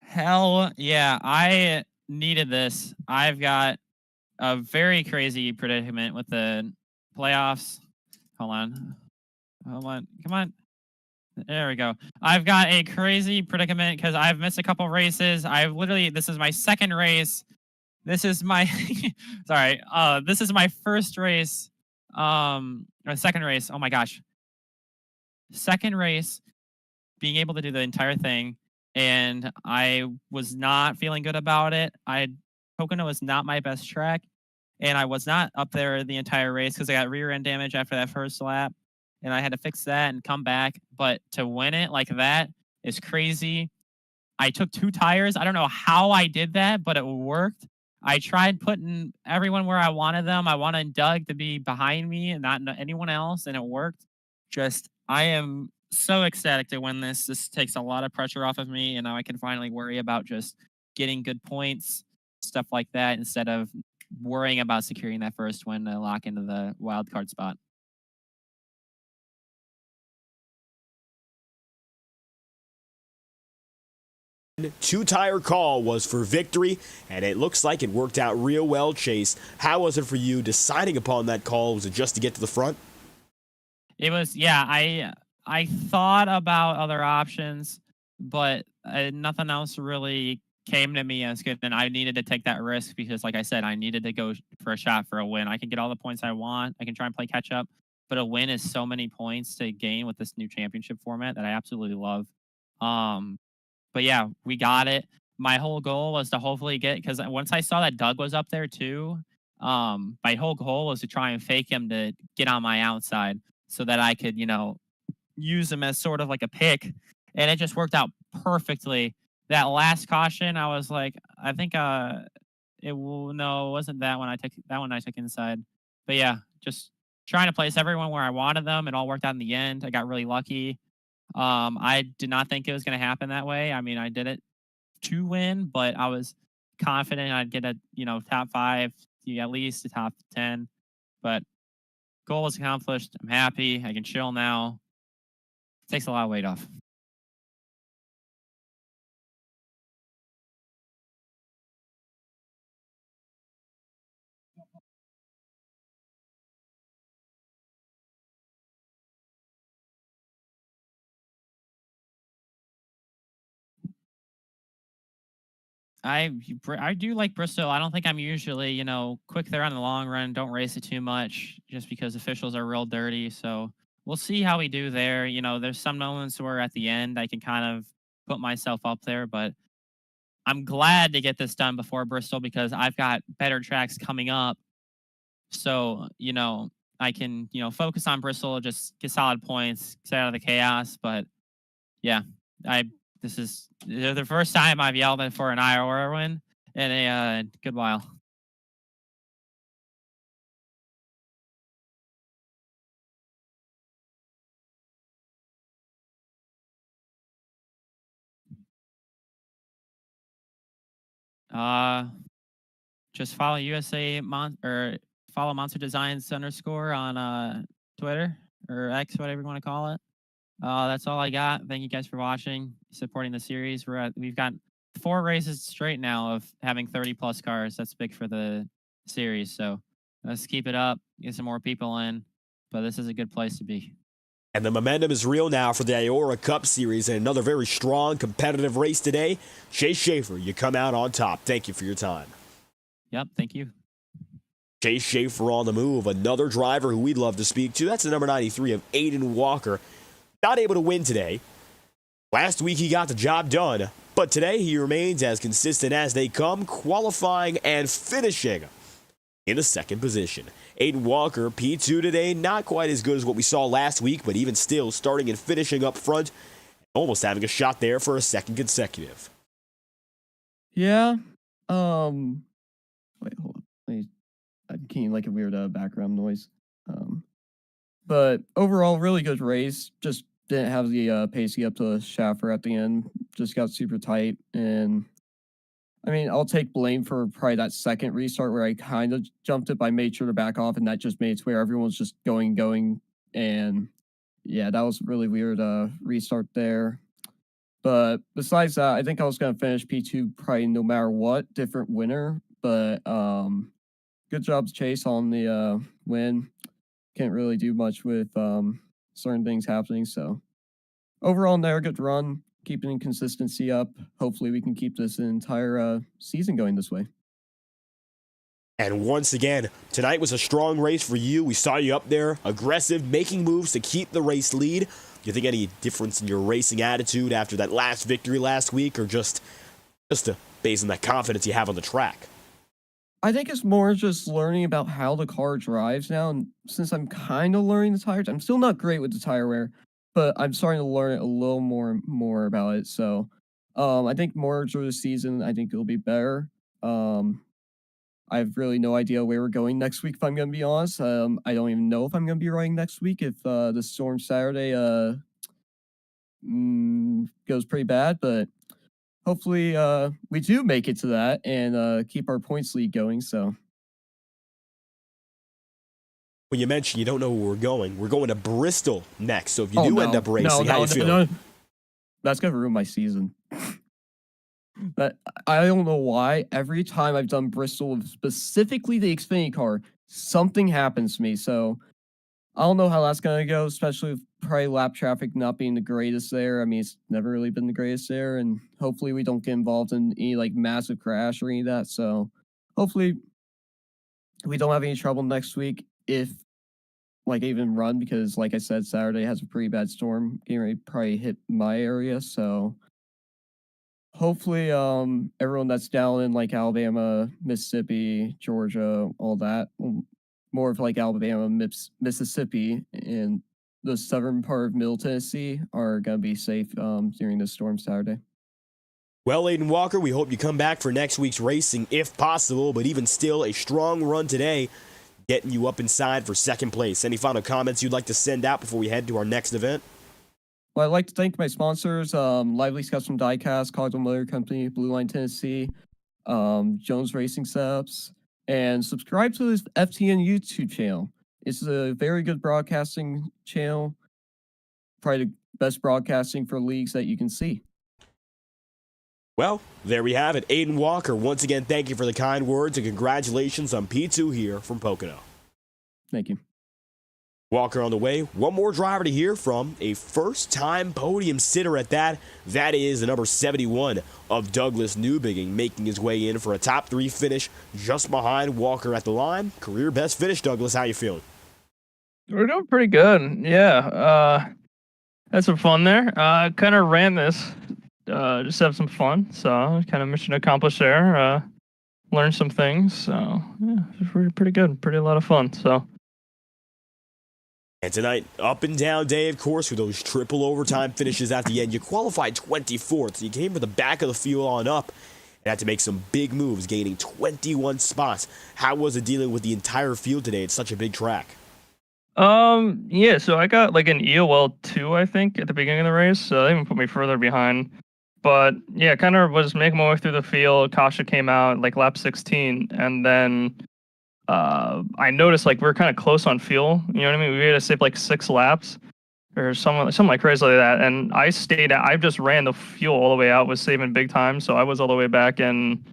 Hell yeah, I needed this. I've got a very crazy predicament with the playoffs. Hold on. Come on. There we go. I've got a crazy predicament because I've missed a couple races. This is my second race. This is my, sorry. This is my first race. Or second race. Oh my gosh. Second race, being able to do the entire thing. And I was not feeling good about it. Pocono was not my best track, and I was not up there the entire race because I got rear end damage after that first lap, and I had to fix that and come back. But to win it like that is crazy. I took 2 tires. I don't know how I did that, but it worked. I tried putting everyone where I wanted them. I wanted Doug to be behind me and not anyone else, and it worked. I am so ecstatic to win this. This takes a lot of pressure off of me, and now I can finally worry about just getting good points, stuff like that, instead of worrying about securing that first win to lock into the wild card spot. Two-tire call was for victory, and it looks like it worked out real well, Chase. How was it for you deciding upon that call? Was it just to get to the front? It was, yeah, I thought about other options, but nothing else really came to me as good. And I needed to take that risk because, like I said, I needed to go for a shot for a win. I can get all the points I want. I can try and play catch up, but a win is so many points to gain with this new championship format that I absolutely love. But yeah, we got it. My whole goal was to hopefully because once I saw that Doug was up there too, my whole goal was to try and fake him to get on my outside so that I could, use him as sort of like a pick, and it just worked out perfectly. That last caution, I was like, I think it wasn't that one. I took inside, but yeah, just trying to place everyone where I wanted them. It all worked out in the end. I got really lucky. I did not think it was going to happen that way. I mean, I did it to win, but I was confident I'd get a top 5, at least a top 10. But goal was accomplished. I'm happy. I can chill now. Takes a lot of weight off. I do like Bristol. I don't think I'm usually, quick there on the long run. Don't race it too much just because officials are real dirty. So we'll see how we do there. There's some moments where at the end I can kind of put myself up there, but I'm glad to get this done before Bristol because I've got better tracks coming up. So, I can, focus on Bristol, just get solid points, stay out of the chaos. But yeah, this is the first time I've yelled for an IORA win in a good while. Just follow or follow Monster Designs _ on Twitter or X, whatever you want to call it. That's all I got. Thank you guys for watching, supporting the series. We've got 4 races straight now of having 30+ cars. That's big for the series. So let's keep it up, get some more people in. But this is a good place to be. And the momentum is real now for the IORA Cup Series and another very strong competitive race today. Chase Schaefer, you come out on top. Thank you for your time. Yep, thank you. Chase Schaefer on the move, another driver who we'd love to speak to. That's the number 93 of Aiden Walker. Not able to win today. Last week he got the job done, but today he remains as consistent as they come, qualifying and finishing in the second position. Aiden Walker, P2 today, not quite as good as what we saw last week, but even still starting and finishing up front, almost having a shot there for a second consecutive. Yeah. Wait, hold on. I'm getting like a weird background noise. But overall, really good race. Just didn't have the pace to get up to Schaffer at the end. Just got super tight. And I mean, I'll take blame for probably that second restart where I kind of jumped it, but I made sure to back off, and that just made it to where everyone's just going. And yeah, that was really weird restart there. But besides that, I think I was going to finish P2 probably no matter what, different winner. But good job, Chase, on the win. Can't really do much with certain things happening. So overall, there, good run, keeping consistency up. Hopefully we can keep this entire season going this way. And once again, tonight was a strong race for you. We saw you up there, aggressive, making moves to keep the race lead. Do you think any difference in your racing attitude after that last victory last week, or just based on that confidence you have on the track? I think it's more just learning about how the car drives now. And since I'm kind of learning the tires, I'm still not great with the tire wear, but I'm starting to learn it a little more about it. So I think more through the season, I think it'll be better. I have really no idea where we're going next week, if I'm going to be honest. I don't even know if I'm going to be riding next week if the storm Saturday goes pretty bad, but hopefully we do make it to that and keep our points lead going. So when you mentioned you don't know where we're going to Bristol next. So if you do end up racing, how you feel? That's going to ruin my season. But I don't know why. Every time I've done Bristol, specifically the Xfinity car, something happens to me. So I don't know how that's going to go, especially with probably lap traffic not being the greatest there. I mean, it's never really been the greatest there. And hopefully we don't get involved in any like massive crash or any of that. So hopefully we don't have any trouble next week if like even run, because like I said, Saturday has a pretty bad storm getting ready to probably hit my area. So hopefully everyone that's down in like Alabama, Mississippi, Georgia, all that, more of like Alabama, Mississippi, and the southern part of Middle Tennessee are going to be safe during this storm Saturday. Well, Aiden Walker, we hope you come back for next week's racing if possible, but even still, a strong run today, getting you up inside for second place. Any final comments you'd like to send out before we head to our next event? Well, I'd like to thank my sponsors, Lively's Custom Diecast, Cogdell Motor Company, Blue Line Tennessee, Jones Racing Setups, and subscribe to this FTN YouTube channel. It's a very good broadcasting channel, probably the best broadcasting for leagues that you can see. Well, there we have it. Aiden Walker, once again, thank you for the kind words and congratulations on P2 here from Pocono. Thank you. Walker on the way. One more driver to hear from, a first-time podium sitter at that. That is the number 71 of Douglas Newbigging, making his way in for a top 3 finish just behind Walker at the line. Career best finish, Douglas. How you feeling? We're doing pretty good. Yeah. Had some fun there. Kind of ran this. Just have some fun. So kind of mission accomplished there. Learned some things. So yeah, it was pretty good. Pretty a lot of fun. So. And tonight, up and down day, of course, with those triple overtime finishes at the end. You qualified 24th, so you came from the back of the field on up and had to make some big moves, gaining 21 spots. How was it dealing with the entire field today? It's such a big track. Yeah, so I got like an EOL 2, I think, at the beginning of the race, so they even put me further behind. But yeah, kind of was making my way through the field. Kasha came out like lap 16, and then I noticed like we were kind of close on fuel. You know what I mean? We had to save like 6 laps or something like crazy like that. And I just ran the fuel all the way out, was saving big time. So I was all the way back in.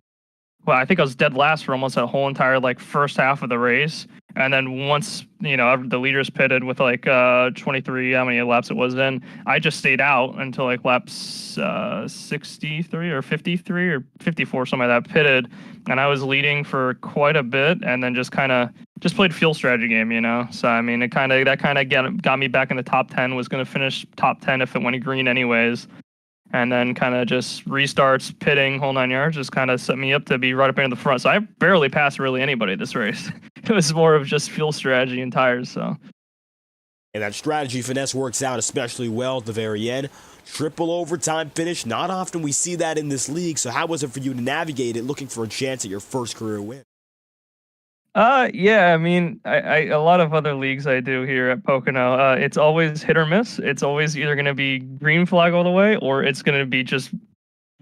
Well, I think I was dead last for almost that whole entire like first half of the race. And then once, the leaders pitted with like 23, how many laps it was in, I just stayed out until like laps 63 or 53 or 54, something like that, pitted. And I was leading for quite a bit and then just played fuel strategy game, So, I mean, that kind of got me back in the top 10, was going to finish top 10 if it went green anyways. And then kind of just restarts, pitting, whole 9 yards, just kind of set me up to be right up into the front. So I barely passed really anybody this race. It was more of just fuel strategy and tires. So, and that strategy finesse works out especially well at the very end. Triple overtime finish. Not often we see that in this league. So how was it for you to navigate it, looking for a chance at your first career win? Yeah, I mean, I a lot of other leagues I do here at Pocono, it's always hit or miss. It's always either going to be green flag all the way, or it's going to be just,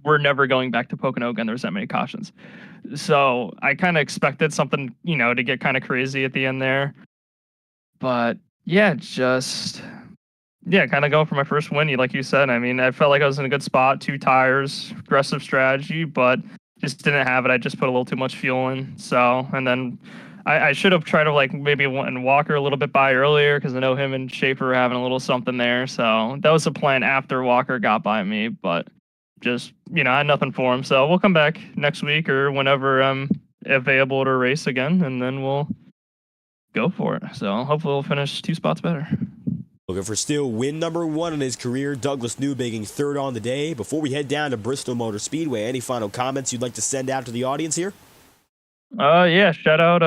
we're never going back to Pocono again. There's that many cautions. So I kind of expected something, to get kind of crazy at the end there. But yeah, kind of going for my first win, like you said. I mean, I felt like I was in a good spot, 2 tires, aggressive strategy, but just didn't have it. I just put a little too much fuel in. So, and then I should have tried to like maybe and Walker a little bit by earlier, because I know him and Schaefer were having a little something there. So that was the plan after Walker got by me, but just, I had nothing for him. So we'll come back next week or whenever I'm available to race again, and then we'll go for it. So hopefully we'll finish 2 spots better. Looking for still win number 1 in his career, Douglas Newbigging, 3rd on the day. Before we head down to Bristol Motor Speedway, any final comments you'd like to send out to the audience here? Yeah, shout out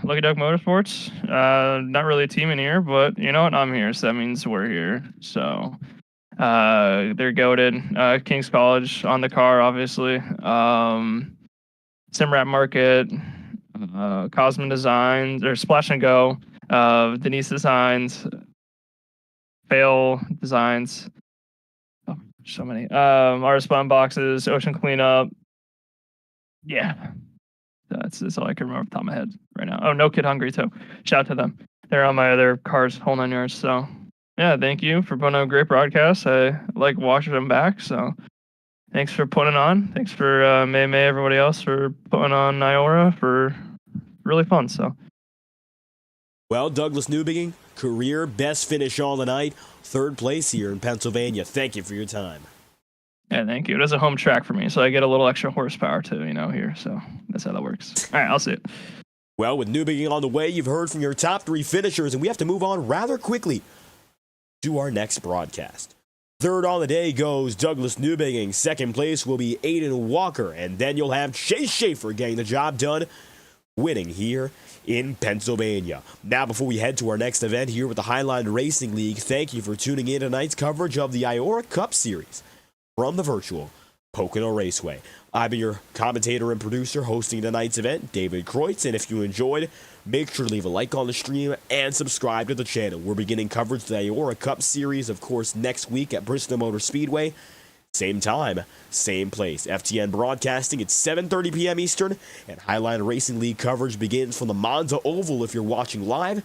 Lucky Duck Motorsports. Not really a team in here, but you know what? I'm here, so that means we're here. So they're goated. King's College on the car, obviously. Simrat Market, Cosman Designs, or Splash and Go, Denise Designs, Fail Designs. Oh, so many. Artist Bond Boxes, Ocean Cleanup. Yeah. That's all I can remember off the top of my head right now. Oh, No Kid Hungry, too. Shout out to them. They're on my other cars, whole 9 yards. So, yeah, thank you for putting on a great broadcast. I like watching them back. So, thanks for putting on. Thanks for May, everybody else for putting on IORA for really fun. So, well, Douglas Newbigging, career best finish on the night, 3rd place here in Pennsylvania. Thank you for your time. Yeah, thank you. It is a home track for me, so I get a little extra horsepower too, here. So that's how that works. All right, I'll see it. Well, with Newbigging on the way, you've heard from your top 3 finishers, and we have to move on rather quickly to our next broadcast. 3rd on the day goes Douglas Newbigging. 2nd place will be Aiden Walker, and then you'll have Chase Schaefer getting the job done, winning here in Pennsylvania. Now, before we head to our next event here with the Highline Racing League, thank you for tuning in to tonight's coverage of the IORA Cup Series from the virtual Pocono Raceway. I've been your commentator and producer hosting tonight's event, David Kreutz, and if you enjoyed, make sure to leave a like on the stream and subscribe to the channel. We're beginning coverage of the IORA Cup Series, of course, next week at Bristol Motor Speedway. Same time, same place. FTN Broadcasting at 7:30 p.m. Eastern, and Highline Racing League coverage begins from the Monza Oval if you're watching live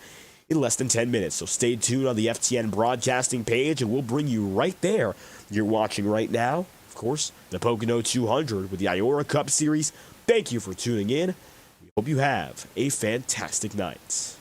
in less than 10 minutes. So stay tuned on the FTN Broadcasting page, and we'll bring you right there. You're watching right now, of course, the Pocono 200 with the IORA Cup Series. Thank you for tuning in. We hope you have a fantastic night.